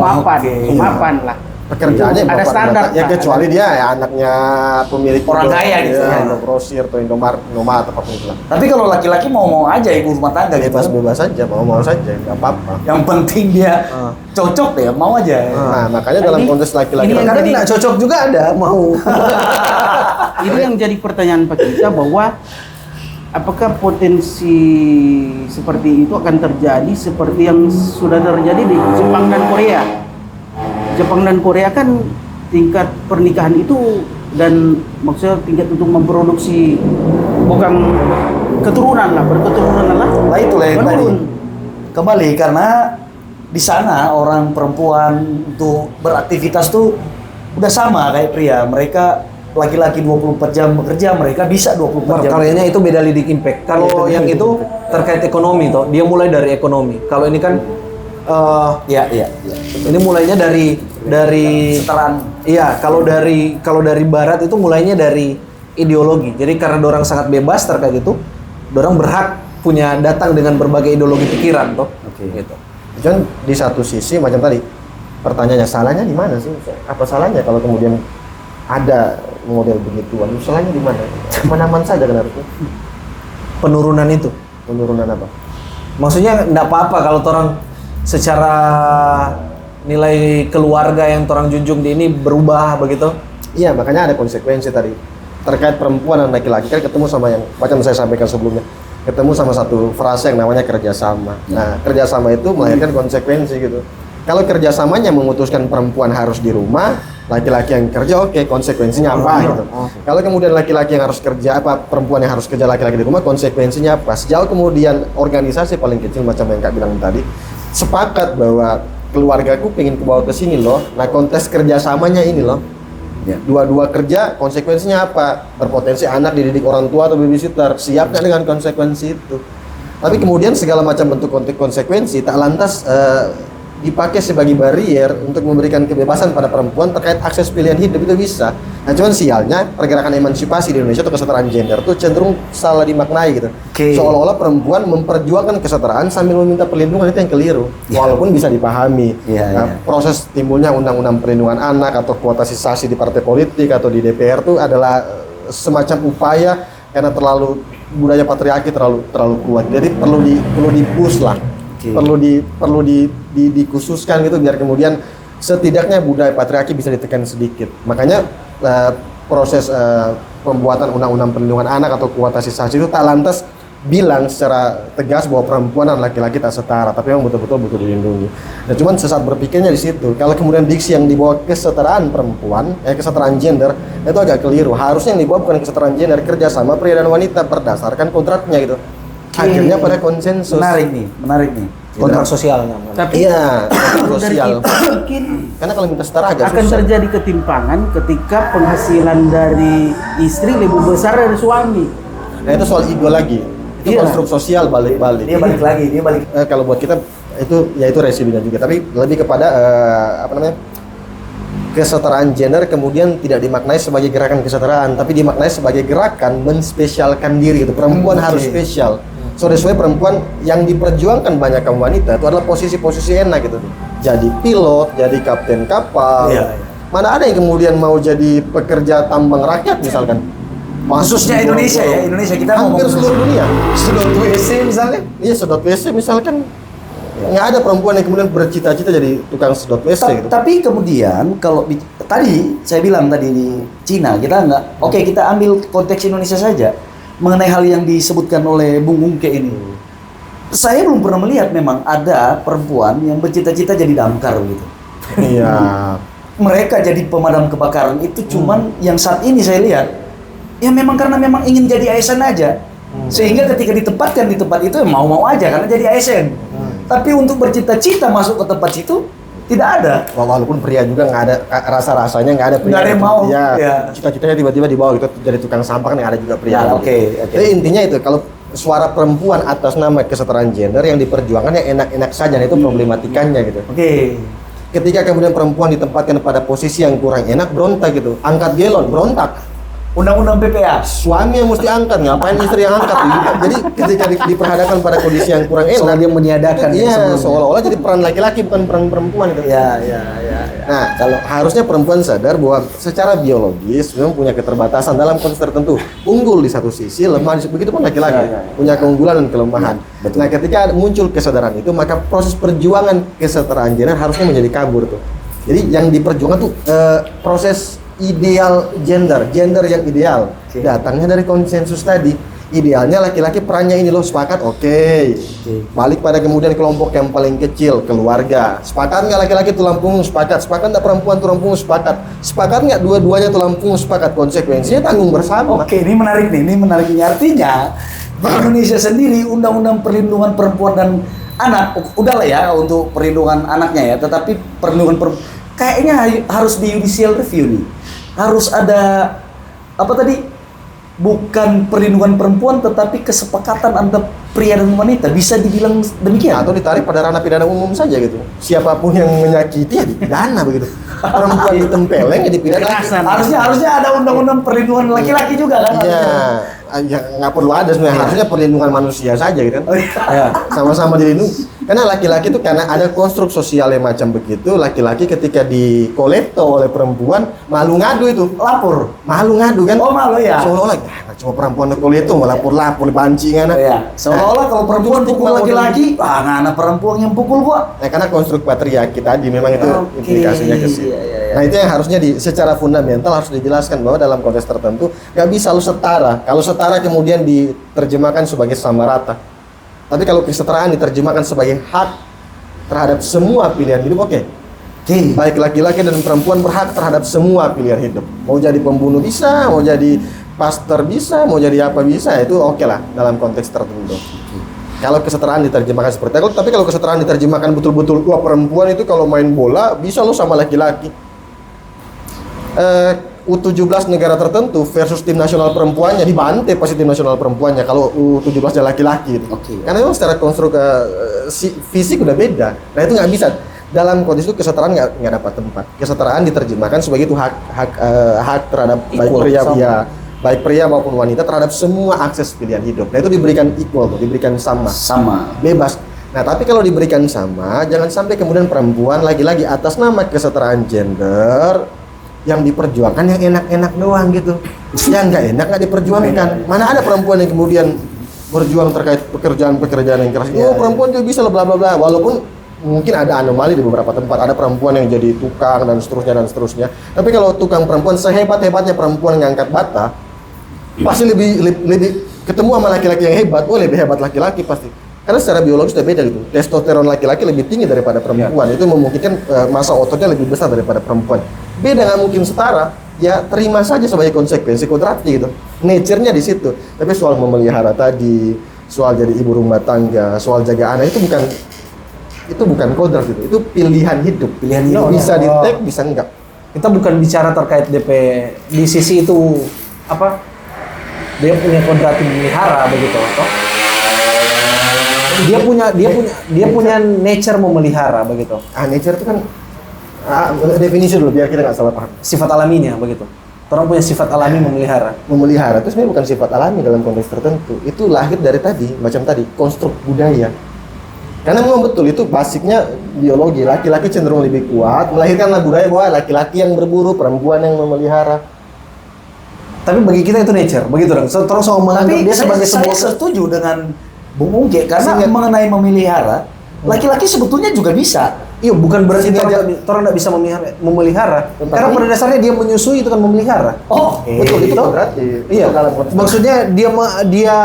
D: mapan lah.
C: Pekerjaannya
D: ada standar
C: ya, kecuali dia anaknya pemilik
A: orang kaya gitu ya,
C: Indogrosir atau Indomaret atau apapun itu lah.
A: Tapi kalau laki-laki mau aja ibu rumah tangga gitu,
C: bebas saja, mau saja, nggak apa-apa.
A: Yang penting dia cocok deh, mau aja.
C: Nah, makanya dalam konteks laki-laki
B: karena nggak cocok juga ada mau.
D: Ini yang jadi pertanyaan kita bahwa apakah potensi seperti itu akan terjadi seperti yang sudah terjadi di Jepang dan Korea? Jepang dan Korea kan tingkat pernikahan itu dan maksudnya tingkat untuk memproduksi bukan berketurunan lah
A: itulah yang tadi kembali, karena di sana orang perempuan untuk beraktivitas tuh udah sama kayak pria. Mereka laki-laki 24 jam bekerja, mereka bisa 24 jam.
B: Kayaknya itu beda leading impact. Kalau yang itu terkait ekonomi toh, dia mulai dari ekonomi. Kalau ini kan
A: Iya.
B: ini mulainya dari
A: Setaraan.
B: iya, kalau dari barat itu mulainya dari ideologi. Jadi karena dorang sangat bebas terkait itu, dorang berhak punya datang dengan berbagai ideologi pikiran toh.
A: Oke.
B: Gitu.
C: Cuman di satu sisi macam tadi pertanyaannya, salahnya di mana sih? Apa salahnya kalau kemudian ada model begituan? Salahnya di mana? Aman-aman saja kan harusnya.
B: Penurunan itu.
C: Penurunan apa?
B: Maksudnya enggak apa-apa kalau orang secara nilai keluarga yang orang junjung di ini berubah begitu.
C: Iya, makanya ada konsekuensi tadi. Terkait perempuan dan laki-laki kan ketemu sama yang macam saya sampaikan sebelumnya. Ketemu sama satu frase yang namanya kerjasama. Nah, kerjasama itu melahirkan konsekuensi gitu. Kalau kerjasamanya memutuskan perempuan harus di rumah, laki-laki yang kerja, oke, konsekuensinya apa gitu. Kalau kemudian laki-laki yang harus kerja, perempuan yang harus kerja, laki-laki di rumah, konsekuensinya apa? Sejauh kemudian organisasi paling kecil macam yang Kak bilang tadi, sepakat bahwa keluargaku pengen ke bawah ke sini loh. Nah, kontes kerjasamanya ini loh. Ya, dua-dua kerja, konsekuensinya apa? Berpotensi anak dididik orang tua atau babysitter. Siap nggak dengan konsekuensi itu? Tapi kemudian segala macam bentuk konsekuensi tak lantas dipakai sebagai barrier untuk memberikan kebebasan pada perempuan terkait akses pilihan hidup, itu bisa. Nah, cuman sialnya pergerakan emansipasi di Indonesia atau kesetaraan gender tuh cenderung salah dimaknai gitu. Seolah-olah perempuan memperjuangkan kesetaraan sambil meminta perlindungan, itu yang keliru. Walaupun bisa dipahami. Proses timbulnya undang-undang perlindungan anak atau kuotasisasi di partai politik atau di DPR tuh adalah semacam upaya karena budaya patriarki terlalu kuat. Jadi perlu di-push lah. Perlu dikhususkan gitu biar kemudian setidaknya budaya patriarki bisa ditekan sedikit. Makanya proses pembuatan undang-undang perlindungan anak atau kuotasisasi itu tak lantas bilang secara tegas bahwa perempuan dan laki-laki tak setara, tapi memang betul-betul butuh dilindungi. Nah, cuman sesat berpikirnya di situ. Kalau kemudian diksi yang dibawa kesetaraan perempuan, kesetaraan gender, itu agak keliru. Harusnya yang dibawa bukan kesetaraan gender, kerjasama pria dan wanita berdasarkan kontraknya gitu. Akhirnya pada konsensus.
A: Menarik nih.
B: Kontrak sosial namanya.
D: Tapi
C: Iya, kontrak sosial.
D: mungkin
C: Karena kalau minta setara agak
D: akan
C: susah.
D: terjadi ketimpangan ketika penghasilan dari istri lebih besar dari suami.
C: Nah, itu soal ego lagi. Itu
D: Iya.
C: konstruk sosial balik-balik.
A: Dia balik lagi.
C: Kalau buat kita itu residunya juga, tapi lebih kepada kesetaraan gender kemudian tidak dimaknai sebagai gerakan kesetaraan, tapi dimaknai sebagai gerakan menspesialkan diri gitu. Perempuan harus spesial. Sesuai perempuan yang diperjuangkan banyak kaum wanita itu adalah posisi-posisi enak gitu. Jadi pilot, jadi kapten kapal. Mana ada yang kemudian mau jadi pekerja tambang rakyat misalkan?
A: Khususnya Indonesia ya, Indonesia kita
C: hampir
A: ngomong
C: seluruh dunia.
A: sedot WC misalnya.
C: Iya, sedot WC misalkan. Nggak ada perempuan yang kemudian bercita-cita jadi tukang sedot WC gitu.
A: Tapi kemudian kalau tadi saya bilang tadi di Cina kita nggak, oke, kita ambil konteks Indonesia saja mengenai hal yang disebutkan oleh Bung Ungke ini. Saya belum pernah melihat memang ada perempuan yang bercita-cita jadi damkar gitu.
C: Iya.
A: Mereka jadi pemadam kebakaran itu cuman yang saat ini saya lihat ya memang karena memang ingin jadi ASN aja. Sehingga ketika ditempatkan di tempat itu mau-mau aja karena jadi ASN. Tapi untuk bercita-cita masuk ke tempat situ tidak ada.
C: Walaupun pria juga nggak ada rasa-rasanya, nggak ada pria.
A: Nggak ada yang mau.
C: Ya,
A: Ya.
C: cita-citanya tiba-tiba dibawa gitu jadi tukang sampah kan nggak ada juga pria.
A: Ya, oke.
C: Jadi intinya itu kalau suara perempuan atas nama kesetaraan gender yang diperjuangkan yang enak-enak saja, nah itu problematikannya gitu.
A: Oke.
C: Ketika kemudian perempuan ditempatkan pada posisi yang kurang enak, berontak gitu. Angkat galon, berontak.
A: Undang-undang PPA.
C: Suami yang mesti angkat, ngapain istri yang angkat? Jadi ketika diperhadapkan pada kondisi yang kurang enak,
B: Soal dia meniadakan yang
C: iya,
B: sebelumnya.
C: seolah-olah jadi peran laki-laki bukan peran perempuan itu.
A: Ya.
C: Nah, kalau harusnya perempuan sadar bahwa secara biologis memang punya keterbatasan dalam kondisi tertentu. Unggul di satu sisi, lemah di begitu pun laki-laki punya keunggulan dan kelemahan. Nah, ketika muncul kesadaran itu, maka proses perjuangan kesetaraan gender harusnya menjadi kabur tuh. Jadi yang diperjuangkan tuh proses ideal gender yang ideal. Datangnya dari konsensus tadi. Idealnya laki-laki perannya ini loh, sepakat, oke. Balik pada kemudian kelompok yang paling kecil, keluarga. Sepakat nggak laki-laki tulang punggung? Sepakat. Sepakat nggak perempuan tulang punggung? Sepakat. Sepakat nggak dua-duanya tulang punggung? Sepakat. Konsekuensinya tanggung bersama.
A: Oke, ini menarik nih. Artinya di Indonesia sendiri undang-undang perlindungan perempuan dan anak udahlah ya untuk perlindungan anaknya ya, tetapi perlindungan kayaknya harus di judicial review nih. Harus ada apa tadi? Bukan perlindungan perempuan tetapi kesepakatan antara pria dan wanita, bisa dibilang demikian.
C: Atau ditarik pada ranah pidana umum saja gitu. Siapapun yang menyakiti ya dipidana begitu. Perempuan ditempeleng ya dipidana.
A: Harusnya ada undang-undang perlindungan laki-laki juga kan?
C: Iya, ya nggak perlu ada sebenarnya. Harusnya perlindungan manusia saja gitu kan. Ya, sama-sama dilindungi. Karena laki-laki itu karena ada konstruk sosial yang macam begitu, laki-laki ketika dikolekto oleh perempuan malu ngadu itu.
A: Lapor.
C: Malu ngadu kan?
A: Oh, malu ya.
C: Seolah-olah cuma perempuan kolekto mau lapor-lapor bancingan.
A: Iya. Seolah-olah kalau perempuan pukul laki-laki, anak perempuan yang pukul gua.
C: Nah, karena konstruk patriarki tadi memang itu implikasinya ke situ.
A: Iya.
C: Nah, itu yang harusnya secara fundamental harus dijelaskan bahwa dalam konteks tertentu nggak bisa lu setara. Kalau setara kemudian diterjemahkan sebagai sama rata. Tapi kalau kesetaraan diterjemahkan sebagai hak terhadap semua pilihan hidup, oke. Baik laki-laki dan perempuan berhak terhadap semua pilihan hidup. Mau jadi pembunuh bisa, mau jadi pastor bisa, mau jadi apa bisa, itu oke lah dalam konteks tertentu. Kalau kesetaraan diterjemahkan seperti itu, tapi kalau kesetaraan diterjemahkan betul-betul, wah perempuan itu kalau main bola bisa lo sama laki-laki. U17 negara tertentu versus tim nasional perempuannya dibantai pasti tim nasional perempuannya kalau U17-nya laki-laki itu. Karena memang secara konstruk fisik udah beda. Nah itu nggak bisa. Dalam konteks itu kesetaraan nggak dapat tempat. Kesetaraan diterjemahkan sebagai itu hak terhadap baik pria maupun wanita terhadap semua akses pilihan hidup. Nah itu diberikan equal, diberikan sama, bebas. Nah tapi kalau diberikan sama, jangan sampai kemudian perempuan lagi-lagi atas nama kesetaraan gender yang diperjuangkan yang enak-enak doang gitu. Yang nggak enak nggak diperjuangkan. Mana ada perempuan yang kemudian berjuang terkait pekerjaan-pekerjaan yang keras. Oh perempuan juga bisa lah bla bla bla. Walaupun mungkin ada anomali di beberapa tempat, ada perempuan yang jadi tukang dan seterusnya. Tapi kalau tukang perempuan sehebat-hebatnya perempuan yang ngangkat bata, pasti lebih ketemu sama laki-laki yang hebat. Oh lebih hebat laki-laki pasti. Karena secara biologis udah beda gitu. Testosteron laki-laki lebih tinggi daripada perempuan. Itu memungkinkan massa ototnya lebih besar daripada perempuan. Beda nggak mungkin setara. Ya terima saja sebagai konsekuensi kodrati gitu. Nature-nya di situ. Tapi soal memelihara tadi, soal jadi ibu rumah tangga, soal jaga anak itu bukan kodrat gitu. Itu pilihan hidup.
A: Pilihan hidup.
C: Bisa di-take, bisa enggak.
B: Kita bukan bicara terkait DP di sisi itu apa? Dia punya kodrat memelihara begitu, toh? Dia punya nature memelihara begitu.
C: Nature itu kan definisi dulu biar kita nggak salah paham.
B: Sifat alaminya begitu. Orang punya sifat alami memelihara.
C: Memelihara itu sebenarnya bukan sifat alami dalam konteks tertentu. Itu lahir dari macam tadi, konstruk budaya. Karena memang betul itu basicnya biologi. Laki-laki cenderung lebih kuat, melahirkanlah budaya bahwa laki-laki yang berburu, perempuan yang memelihara.
B: Tapi bagi kita itu nature, begitu dong. Terus sama menganggap dia sebagai sebuah.
A: Saya setuju dengan Bung Ungge karena mengenai memelihara, laki-laki sebetulnya juga bisa.
B: Iya, bukan berarti orang nggak bisa memelihara. Karena pada dasarnya dia menyusui itu kan memelihara.
A: Oh,
C: betul itu berarti.
B: Iya. Maksudnya dia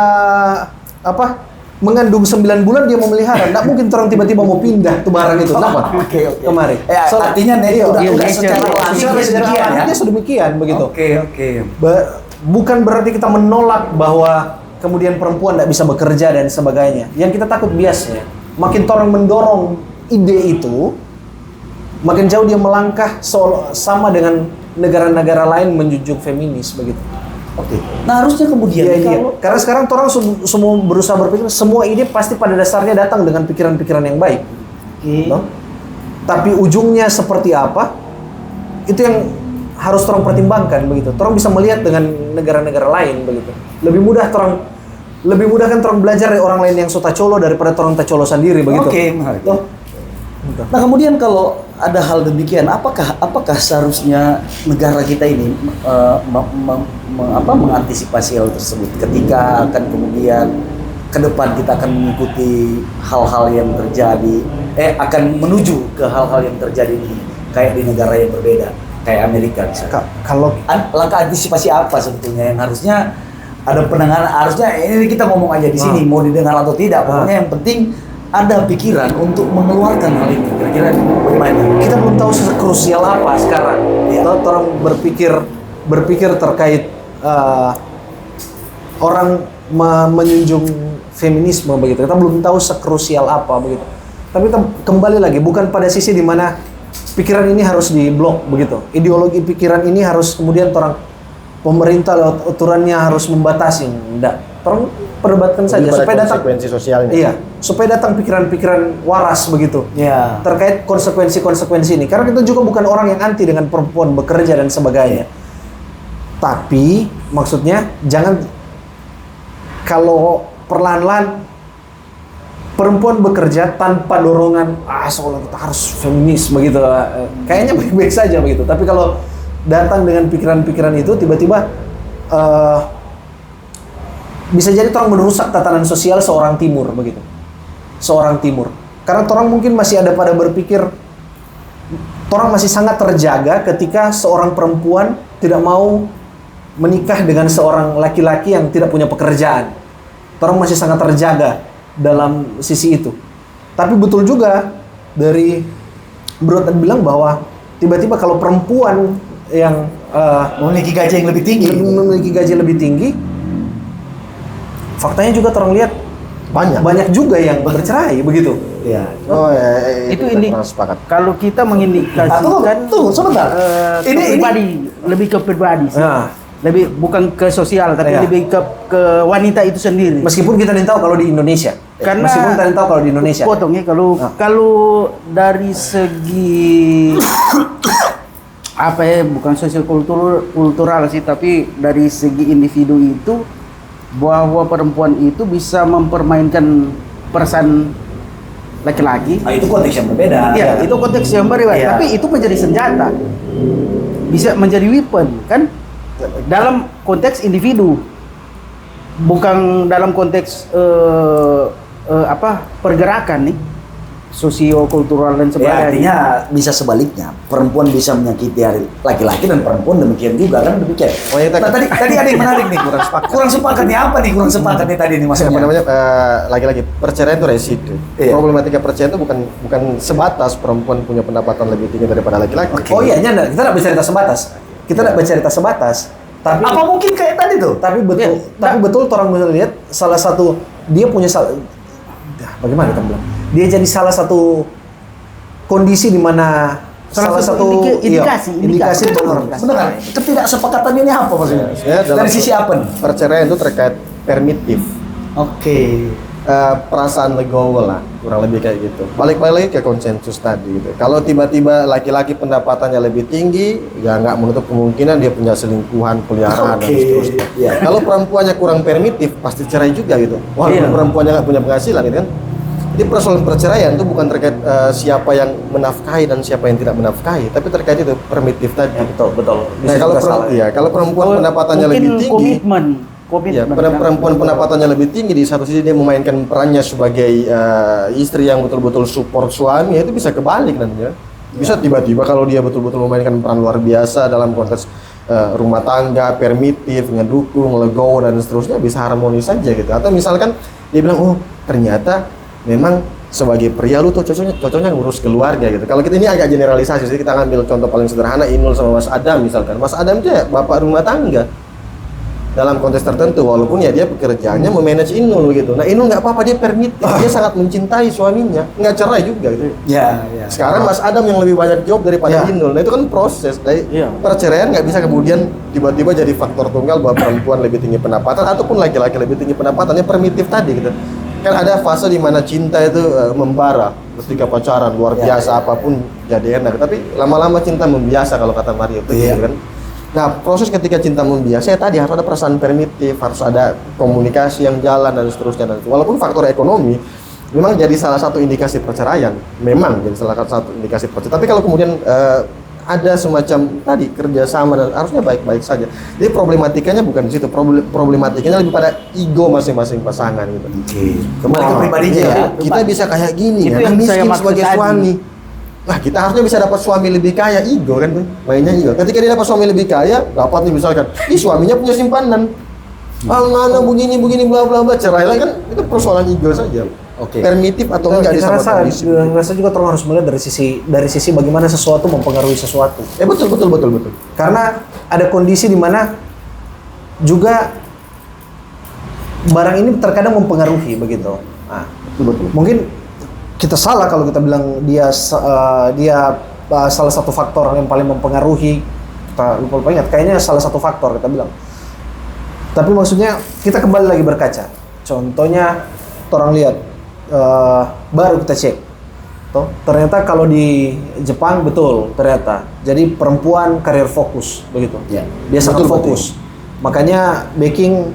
B: apa? Mengandung 9 bulan dia memelihara. Nggak mungkin orang tiba-tiba mau pindah tuh barang itu. Kenapa?
A: Oke.
B: Kemarin.
A: Artinya udah secara
B: alamiah sedemikian begitu.
A: Oke.
B: Bukan berarti kita menolak bahwa kemudian perempuan tidak bisa bekerja dan sebagainya. Yang kita takut biasanya makin orang mendorong ide itu, makin jauh dia melangkah sama dengan negara-negara lain menjunjung feminis begitu.
A: Oke. Nah harusnya kemudian
B: karena sekarang orang semua berusaha berpikir semua ide pasti pada dasarnya datang dengan pikiran-pikiran yang baik. No? Tapi ujungnya seperti apa? Itu yang harus orang pertimbangkan begitu. Orang bisa melihat dengan negara-negara lain begitu. Lebih mudah kan orang belajar dari orang lain yang so tacolo daripada orang tacolo sendiri begitu.
A: Oke. Nah kemudian kalau ada hal demikian, apakah seharusnya negara kita ini mengantisipasi hal tersebut ketika akan kemudian ke depan kita akan mengikuti hal-hal yang terjadi, akan menuju ke hal-hal yang terjadi kayak di negara yang berbeda, kayak Amerika misalnya.
B: Kalau
A: langkah antisipasi apa sebetulnya yang harusnya ada penanganan, harusnya ini kita ngomong aja di sini mau didengar atau tidak, pokoknya yang penting ada pikiran untuk mengeluarkan hal ini. Kira-kira bagaimana?
B: Kita belum tahu sekrusial apa sekarang. Ya. Orang berpikir terkait orang menjunjung feminisme begitu. Kita belum tahu sekrusial apa begitu. Tapi kembali lagi bukan pada sisi di mana pikiran ini harus diblok begitu. Ideologi pikiran ini harus kemudian orang pemerintah lewat aturannya harus membatasi. Enggak. Orang perdebatkan saja supaya datang
C: konsekuensi sosialnya.
B: Iya, supaya datang pikiran-pikiran waras begitu.
A: Ya.
B: Terkait konsekuensi-konsekuensi ini. Karena kita juga bukan orang yang anti dengan perempuan bekerja dan sebagainya. Tapi maksudnya jangan kalau perlahan-lahan perempuan bekerja tanpa dorongan seolah kita harus feminis begitu, kayaknya baik-baik saja begitu. Tapi kalau datang dengan pikiran-pikiran itu tiba-tiba bisa jadi orang merusak tatanan sosial seorang timur begitu. Seorang timur. Karena orang mungkin masih ada pada berpikir orang masih sangat terjaga ketika seorang perempuan tidak mau menikah dengan seorang laki-laki yang tidak punya pekerjaan. Orang masih sangat terjaga dalam sisi itu. Tapi betul juga dari Bro tadi bilang bahwa tiba-tiba kalau perempuan yang
A: memiliki gaji yang lebih tinggi, faktanya juga orang lihat banyak juga yang bercerai begitu.
B: Ya.
C: Oh ya,
D: Itu ini
C: sepakat.
D: kalau kita mengindikasikan
A: tunggu sebentar.
D: ini lebih ke pribadi sih.
B: Nah,
D: Lebih bukan ke sosial tapi
B: Iya.
D: lebih ke wanita itu sendiri.
B: meskipun kita tidak tahu kalau di Indonesia.
D: Karena
B: meskipun kita tidak tahu kalau di Indonesia.
D: Potong ya kalau dari segi apa ya, bukan kultural sih, tapi dari segi individu itu bahwa perempuan itu bisa mempermainkan perasaan laki-laki.
A: Nah, itu konteks yang berbeda.
D: Iya, itu konteks yang berbeda,
A: Iya.
D: tapi itu menjadi senjata. Bisa menjadi weapon, kan? Dalam konteks individu. Bukan dalam konteks pergerakan nih. Sosio-kultural dan
A: Ya,
D: sebagainya.
A: artinya bisa sebaliknya, perempuan bisa menyakiti laki-laki dan perempuan demikian juga kan demikian.
C: Oh, ya,
A: Nah, tadi ada yang menarik nih. Kurang sepakat nih apa nih? Kurang sepakat nih tadi nih
C: Apa
A: maksudnya.
C: namanya, lagi-lagi perceraian itu resiko.
A: Iya.
C: Problematika perceraian itu bukan sebatas perempuan punya pendapatan lebih tinggi daripada laki-laki.
B: Oh iya, kita tidak bercerita sebatas. Kita tidak bercerita sebatas. Tapi
A: Apa mungkin kayak tadi tuh?
B: tapi betul, orang bisa lihat salah satu dia punya bagaimana kita bilang? Dia jadi salah satu kondisi di mana
D: Salah satu indikasi
A: Benar. Ketidaksepakatan ini apa maksudnya?
C: Ya, dalam
A: Dari sisi apa nih?
C: perceraian itu terkait permitif.
A: Oke.
C: Perasaan legowo lah, kurang lebih kayak gitu. Balik lagi ke konsensus tadi gitu. Kalau tiba-tiba laki-laki pendapatannya lebih tinggi, ya nggak menutup kemungkinan dia punya selingkuhan, peliharaan dan
A: Oke,
C: seterusnya.
A: iya.
C: Kalau perempuannya kurang permitif, pasti cerai juga gitu. Walaupun
D: Iya.
C: perempuannya nggak punya penghasilan gitu kan. Jadi persoalan perceraian itu bukan terkait siapa yang menafkahi dan siapa yang tidak menafkahi, tapi terkait itu permitif tadi.
A: Betul.
C: Nah, kalau perempuan pendapatannya
D: Mungkin
C: lebih tinggi, ya, perempuan pendapatannya lebih tinggi, di satu sisi dia memainkan perannya sebagai istri yang betul-betul support suami, itu bisa kebalik nantinya. Bisa tiba-tiba kalau dia betul-betul memainkan peran luar biasa dalam konteks rumah tangga, permitif, ngedukung, legowo dan seterusnya, bisa harmonis saja gitu. Atau misalkan dia bilang, oh ternyata memang sebagai pria lu tuh cocoknya ngurus keluarga gitu. Kalau kita ini agak generalisasi, jadi kita ngambil contoh paling sederhana Inul sama Mas Adam misalkan. Mas Adam itu ya bapak rumah tangga dalam konteks tertentu, walaupun ya dia pekerjaannya memanage Inul gitu. Nah Inul nggak apa-apa, dia permitif, dia sangat mencintai suaminya, nggak cerai juga gitu.
A: Ya.
C: Sekarang Mas Adam yang lebih banyak job daripada
B: Ya.
C: Inul. Nah itu kan proses.
D: Iya.
C: Perceraian nggak bisa kemudian tiba-tiba jadi faktor tunggal bahwa perempuan lebih tinggi pendapatan ataupun laki-laki lebih tinggi pendapatannya permitif tadi gitu. Kan ada fase di mana cinta itu membara ketika pacaran luar biasa, apapun jadi enak. Tapi lama-lama cinta membiasa kalau kata Mario itu gitu kan. Nah proses ketika cinta membiasa ya tadi harus ada perasaan permitif, harus ada komunikasi yang jalan dan seterusnya. Dan walaupun faktor ekonomi memang jadi salah satu indikasi perceraian, memang jadi salah satu indikasi perceraian. Tapi kalau kemudian ada semacam tadi kerjasama dan harusnya baik-baik saja. Jadi problematikanya bukan di situ, problematikanya lebih pada ego masing-masing pasangan gitu.
A: Oke. Kembali ke pribadinya
C: Iya,
A: ya.
C: kita bisa kayak gini,
D: Itu
C: kan
D: yang saya
C: miskin
D: maksud
C: sebagai
D: tadi.
C: suami. Wah, kita harusnya bisa dapat suami lebih kaya, ego kan tuh, mainnya ego. Ketika dia dapat suami lebih kaya, dapat nih misalkan, suaminya punya simpanan. Mana begini bla bla bla, cerai lah kan, itu persoalan ego saja.
A: Oke.
C: Permitif atau enggak di
B: kita
C: sama kondisi.
B: rasa juga orang harus melihat dari sisi bagaimana sesuatu mempengaruhi sesuatu.
C: Betul.
B: Karena ada kondisi di mana juga barang ini terkadang mempengaruhi begitu. Nah,
C: Betul.
B: mungkin kita salah kalau kita bilang dia salah satu faktor yang paling mempengaruhi. Kita lupa ingat, kayaknya salah satu faktor kita bilang. Tapi maksudnya kita kembali lagi berkaca. Contohnya, orang lihat, baru kita cek. Toh, ternyata kalau di Jepang betul ternyata. Jadi perempuan karir fokus begitu.
A: Ya.
B: Dia sangat fokus. Makanya baking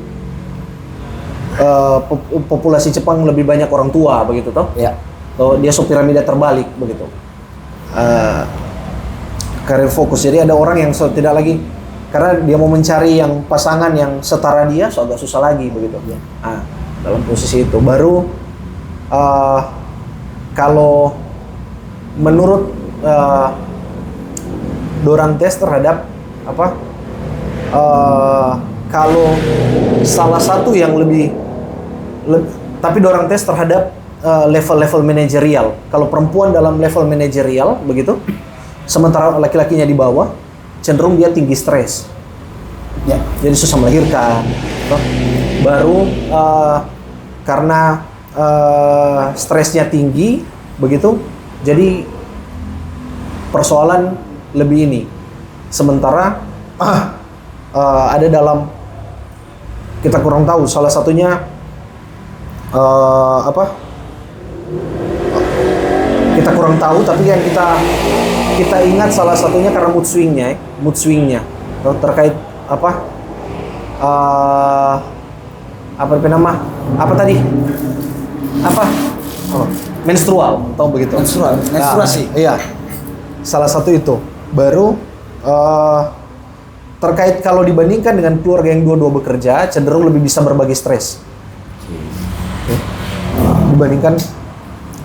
B: populasi Jepang lebih banyak orang tua begitu toh.
A: Ya.
B: Toh, dia piramida terbalik begitu. Karir fokus. Jadi ada orang yang tidak lagi karena dia mau mencari yang pasangan yang setara dia, agak susah lagi begitu. Ya. Dalam posisi itu baru kalau menurut dorang tes terhadap apa? Kalau salah satu yang tapi dorang tes terhadap level-level manajerial. Kalau perempuan dalam level manajerial begitu, sementara laki-lakinya di bawah, cenderung dia tinggi stres. Ya, jadi susah melahirkan. Baru karena stresnya tinggi begitu, jadi persoalan lebih ini. Sementara ada dalam kita kurang tahu salah satunya kita kurang tahu, tapi yang kita ingat salah satunya karena mood swingnya terkait menstrual, tahu begitu?
A: Menstruasi.
B: Iya, salah satu itu. Baru terkait kalau dibandingkan dengan keluarga yang dua-dua bekerja, cenderung lebih bisa berbagi stres dibandingkan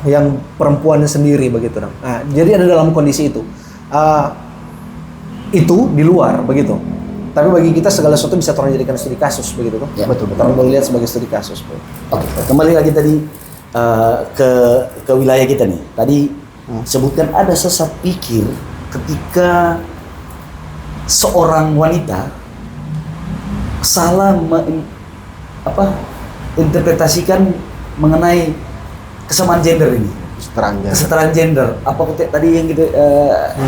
B: yang perempuan sendiri begitu. Nah, jadi ada dalam kondisi itu. Itu di luar begitu. Tapi bagi kita segala sesuatu bisa orang jadikan studi kasus begitu tuh.
A: Ya.
B: Betul. Orang boleh lihat sebagai studi kasus.
A: Oke, kembali lagi tadi ke wilayah kita nih. Tadi sebutkan ada sesat pikir ketika seorang wanita salah interpretasikan mengenai kesamaan gender ini. Kesetaraan gender. Apa tadi yang gitu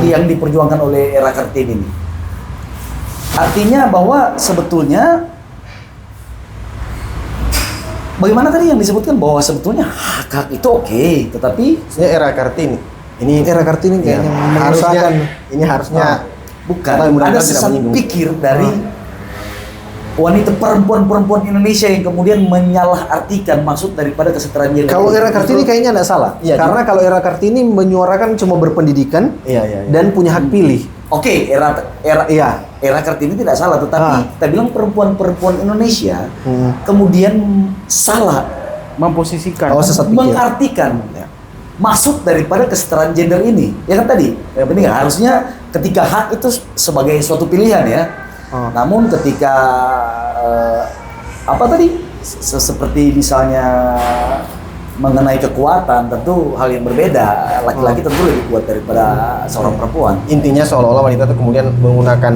A: yang diperjuangkan oleh Era Kartini ini? Artinya bahwa sebetulnya bagaimana tadi yang disebutkan bahwa sebetulnya hak itu oke, tetapi
C: Era Kartini. Ini
B: Era Kartini kayaknya
C: harusnya
A: bukan. Ada sesat pikir dari wanita perempuan Indonesia yang kemudian menyalahartikan maksud daripada kesetaraan gender.
B: Kalau Era Kartini kayaknya tidak salah.
C: Iya,
B: karena kalau Era Kartini menyuarakan cuma berpendidikan dan punya hak pilih.
A: Oke, Era Kartini tidak salah, tetapi kita bilang perempuan Indonesia kemudian salah
D: memposisikan,
A: mengartikan maksud daripada kesetaraan gender ini. Ya kan tadi? Ini harusnya ketika hak itu sebagai suatu pilihan ya. Namun ketika seperti misalnya mengenai kekuatan, tentu hal yang berbeda. Laki-laki tentu lebih kuat daripada seorang perempuan.
C: Intinya seolah-olah wanita itu kemudian menggunakan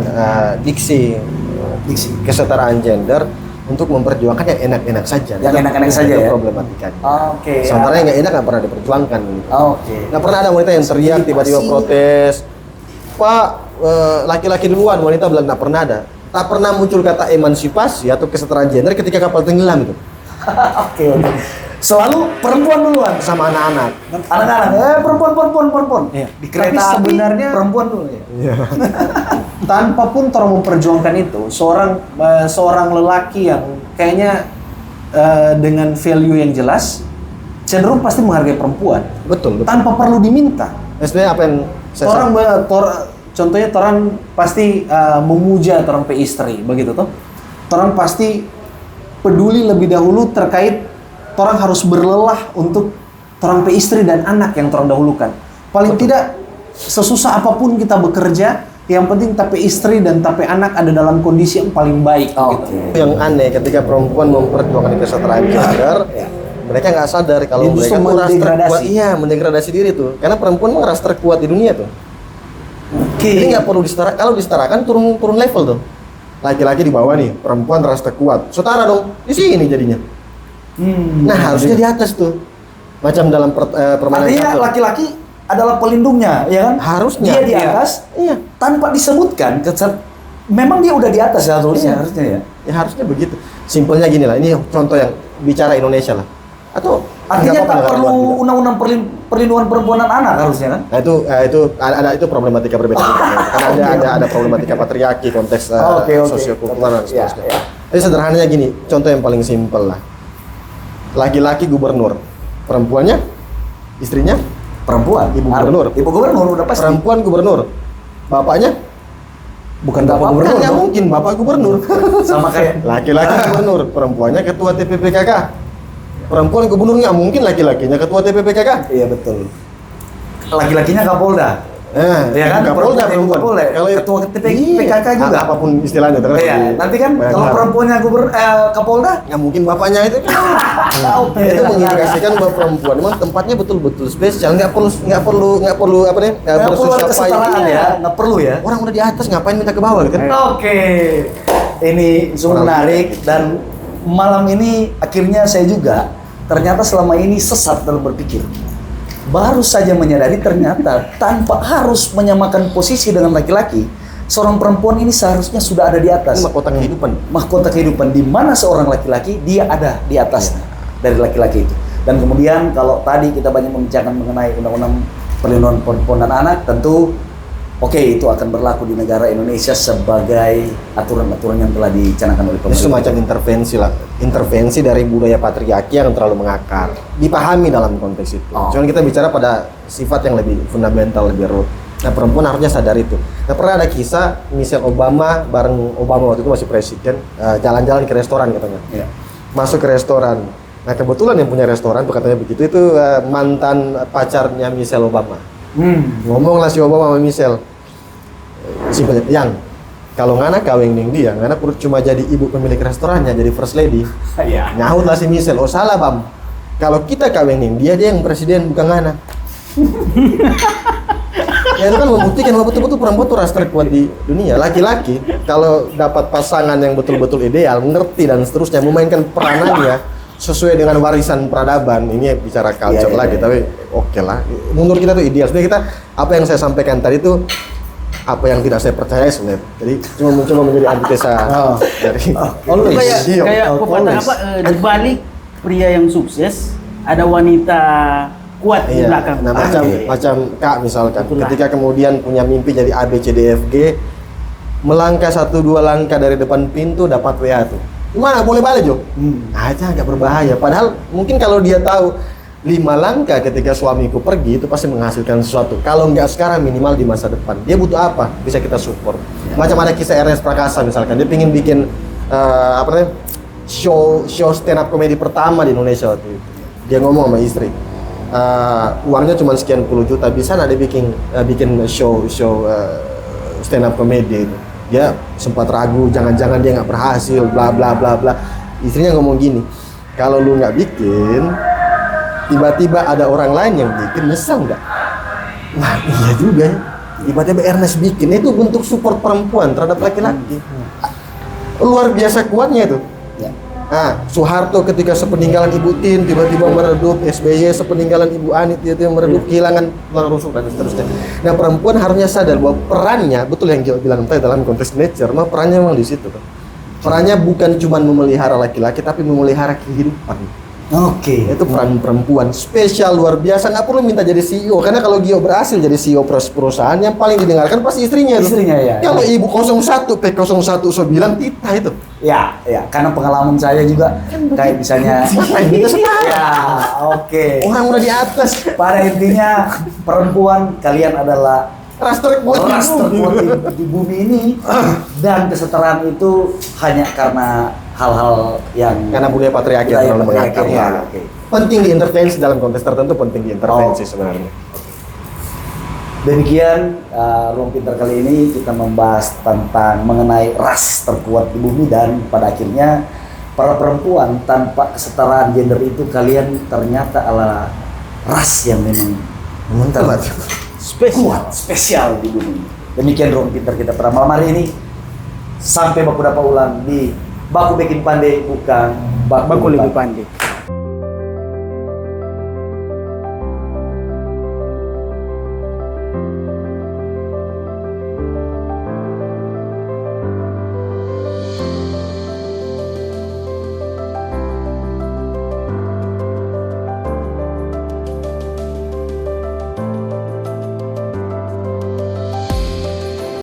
C: diksi kesetaraan gender untuk memperjuangkan yang enak-enak saja.
A: Yang enak-enak saja ya.
C: Problematikanya.
A: Oke.
C: Sementara yang nggak enak nggak pernah diperjuangkan.
A: Oke.
C: Nggak pernah ada wanita yang teriak tiba-tiba protes. Pak, laki-laki duluan, wanita bilang nggak pernah ada. Tak pernah muncul kata emansipasi atau kesetaraan gender ketika kapal tenggelam itu.
A: Oke. Selalu perempuan duluan
C: Sama anak-anak.
A: Perempuan.
B: Iya.
A: Di kereta
B: Tapi
A: api
B: sebenarnya
A: perempuan dulu ya.
B: Tanpa pun orang memperjuangkan itu, seorang lelaki yang kayaknya dengan value yang jelas cenderung pasti menghargai perempuan.
C: Betul.
B: Tanpa perlu diminta.
C: Sebenarnya apa yang saya
B: Contohnya orang pasti memuja orang pe istri begitu toh. Orang pasti peduli lebih dahulu terkait orang harus berlelah untuk orang pe istri dan anak yang orang dahulukan. Paling tidak sesusah apapun kita bekerja, yang penting tape istri dan tape anak ada dalam kondisi yang paling baik. Gitu.
C: Yang aneh ketika perempuan memperjuangkan kesetaraan gender, mereka nggak sadar kalau
B: Dia
C: mereka
B: justru
C: tuh ras terkuat.
B: mendegradasi.
C: Iya, mendegradasi diri tuh. Karena perempuan memang ras terkuat di dunia tuh. Jadi nggak perlu disetarakan. Kalau disetarakan turun level tuh. Laki-laki di bawah nih, perempuan ras terkuat. Setara dong. Di sini jadinya. Nah, harusnya di atas tuh. Macam dalam permainan
A: Artinya
C: catur.
A: laki-laki adalah pelindungnya, ya kan?
C: Harusnya.
A: Dia di
C: Iya.
A: atas,
C: Iya.
A: tanpa disebutkan. Memang dia udah di atas ya harusnya, harusnya ya.
C: Ya harusnya begitu. Simpelnya gini lah, ini contoh yang bicara Indonesia lah. Atau
A: Artinya
C: nggak apa-apa
A: tak
C: negara
A: perlu
C: luar juga.
A: undang-undang perlindungan perempuan dan anak harusnya kan?
C: Nah itu problematika berbeda. Karena ada problematika patriarki, konteks
A: Oke.
C: sosiokultural dan
A: Ya,
C: seterusnya.
A: ya.
C: Jadi sederhananya gini, contoh yang paling simpel lah. Laki-laki gubernur, perempuannya, istrinya,
A: Perempuan,
C: Ibu gubernur.
A: Ibu gubernur udah pasti.
C: perempuan gubernur, bapaknya
B: Bukan
A: Nggak
B: bapak
A: apa-apa.
B: gubernur.
C: nggak mungkin bapak gubernur.
A: Sama kayak
C: Laki-laki gubernur, perempuannya ketua TPPKK. Perempuan gubernur nggak mungkin laki-lakinya ketua TPPKK.
A: iya betul. Laki-lakinya Kapolda.
C: Ya
A: kan?
C: Kapolda
A: Perempuan
C: perempuan.
A: Kapolda. Ketua PKK
C: Iya,
A: juga.
C: apapun istilahnya. terus
A: Iya, nanti kan
C: banyak
A: kalau
C: hal.
A: perempuannya Kapolda,
C: nggak mungkin bapaknya itu.
A: Oke.
C: Itu mengindikasikan bahwa perempuan memang tempatnya betul-betul spesial. Nggak perlu apa nih? Nggak
A: nggak
C: perlu
A: perlu ada
C: social
A: kesetaraan
C: fight.
A: ya, nggak perlu ya.
C: Orang udah di atas ngapain minta ke bawah gitu kan?
A: Oke, ini sungguh
C: Orang
A: menarik
C: gila.
A: dan malam ini akhirnya saya juga ternyata selama ini sesat dalam berpikir. Baru saja menyadari ternyata tanpa harus menyamakan posisi dengan laki-laki, seorang perempuan ini seharusnya sudah ada di
C: Ini
A: atas.
C: mahkota kehidupan.
A: Mahkota kehidupan di mana seorang laki-laki dia ada di atas dari laki-laki itu. Dan kemudian kalau tadi kita banyak membicarakan mengenai undang-undang perlindungan perempuan dan anak, tentu oke, itu akan berlaku di negara Indonesia sebagai aturan-aturan yang telah dicanangkan oleh
C: Ini
A: pemerintah.
C: semacam intervensi lah, intervensi dari budaya patriarki yang terlalu mengakar, dipahami dalam konteks itu.
A: Oh.
C: Cuman kita bicara pada sifat yang lebih fundamental, lebih root. Nah perempuan harusnya sadar itu. Nah pernah ada kisah Michelle Obama bareng Obama waktu itu masih presiden, jalan-jalan ke restoran katanya.
A: Iya.
C: Masuk ke restoran. Nah kebetulan yang punya restoran tuh katanya begitu itu mantan pacarnya Michelle Obama. Ngomonglah si Obama sama Michelle. Simpelnya, yang kalau ngana kawin dengan dia, ngana perlu cuma jadi ibu pemilik restorannya, jadi first lady.
A: Iya.
C: Nyahutlah si Michelle, oh salah bam. Kalau kita kawin dengan dia yang presiden bukan ngana. Ya itu kan membuktikan bahwa betul-betul perempuan itu ras terkuat di dunia. Laki-laki kalau dapat pasangan yang betul-betul ideal, mengerti dan seterusnya, memainkan peranannya sesuai dengan warisan peradaban. Ini bicara culture
A: Iya,
C: lagi,
A: iya.
C: tapi oke lah. Menurut kita tuh ideal. Sebenarnya kita apa yang saya sampaikan tadi itu apa yang tidak saya percaya sebenarnya. Jadi cuma menjadi antitesa
B: Oh.
C: dari
B: Always.
D: Kayak
C: Iya.
D: kayak pepatah
B: always.
D: apa di balik pria yang sukses ada wanita kuat di
C: Iya,
D: belakang.
C: nah macam Kak misalkan,
D: Itulah.
C: ketika kemudian punya mimpi jadi A, B, C, D, F, G, melangkah 1-2 langkah dari depan pintu dapat WA tuh. Gimana? Boleh balik Jo? Nah, itu agak berbahaya. Padahal mungkin kalau dia tahu 5 langkah ketika suamiku pergi itu pasti menghasilkan sesuatu. Kalau nggak sekarang minimal di masa depan. Dia butuh apa? Bisa kita support. Macam ada kisah Ernest Prakasa misalkan, dia pingin bikin apa namanya? show stand up comedy pertama di Indonesia waktu itu. Dia ngomong sama istri. Uangnya cuma sekian puluh juta, bisa nggak dia bikin show stand up comedy itu. Dia sempat ragu, jangan-jangan dia nggak berhasil, bla bla bla bla. Istrinya ngomong gini, kalau lu nggak bikin, tiba-tiba ada orang lain yang bikin, nyesel nggak? Wah iya juga ya. Tiba-tiba Ernest bikin, itu bentuk support perempuan terhadap laki-laki. Luar biasa kuatnya itu.
A: Ya.
C: Nah, Soeharto ketika sepeninggalan Ibu Tin tiba-tiba meredup, SBY sepeninggalan Ibu Ani tiba-tiba meredup, kehilangan tulang rusuk dan seterusnya. Nah, perempuan harusnya sadar bahwa perannya, betul yang Gio bilang tadi dalam konteks nature, mah perannya memang di situ kan. Perannya bukan cuma memelihara laki-laki, tapi memelihara kehidupan.
A: Oke.
C: Itu peran perempuan spesial luar biasa, nggak perlu minta jadi CEO, karena kalau Gio berhasil jadi CEO perusahaan yang paling didengarkan pasti istrinya tuh.
A: Istrinya, ya.
C: Kalau ibu 01 P01 bilang Tita itu.
A: Ya, karena pengalaman saya juga kayak misalnya ya, oke.
C: Orang udah di atas.
A: Pada intinya perempuan kalian adalah
C: Ras terkuat
A: ras terkuat di bumi ini dan kesetaraan itu hanya karena hal-hal yang
C: Karena budaya patriarki yang terlalu mengakar.
A: ya, oke.
C: Penting diintervensi dalam konteks tertentu, penting diintervensi
A: Oh.
C: sebenarnya.
A: Demikian Ruang Pintar kali ini kita membahas tentang mengenai ras terkuat di bumi dan pada akhirnya para perempuan tanpa kesetaraan gender itu kalian ternyata adalah ras yang memang spesial di bumi. Demikian Ruang Pintar kita pada malam hari ini. Sampai baku dapat ulang di Baku Bikin Pandai bukan
D: Baku lebih pandai.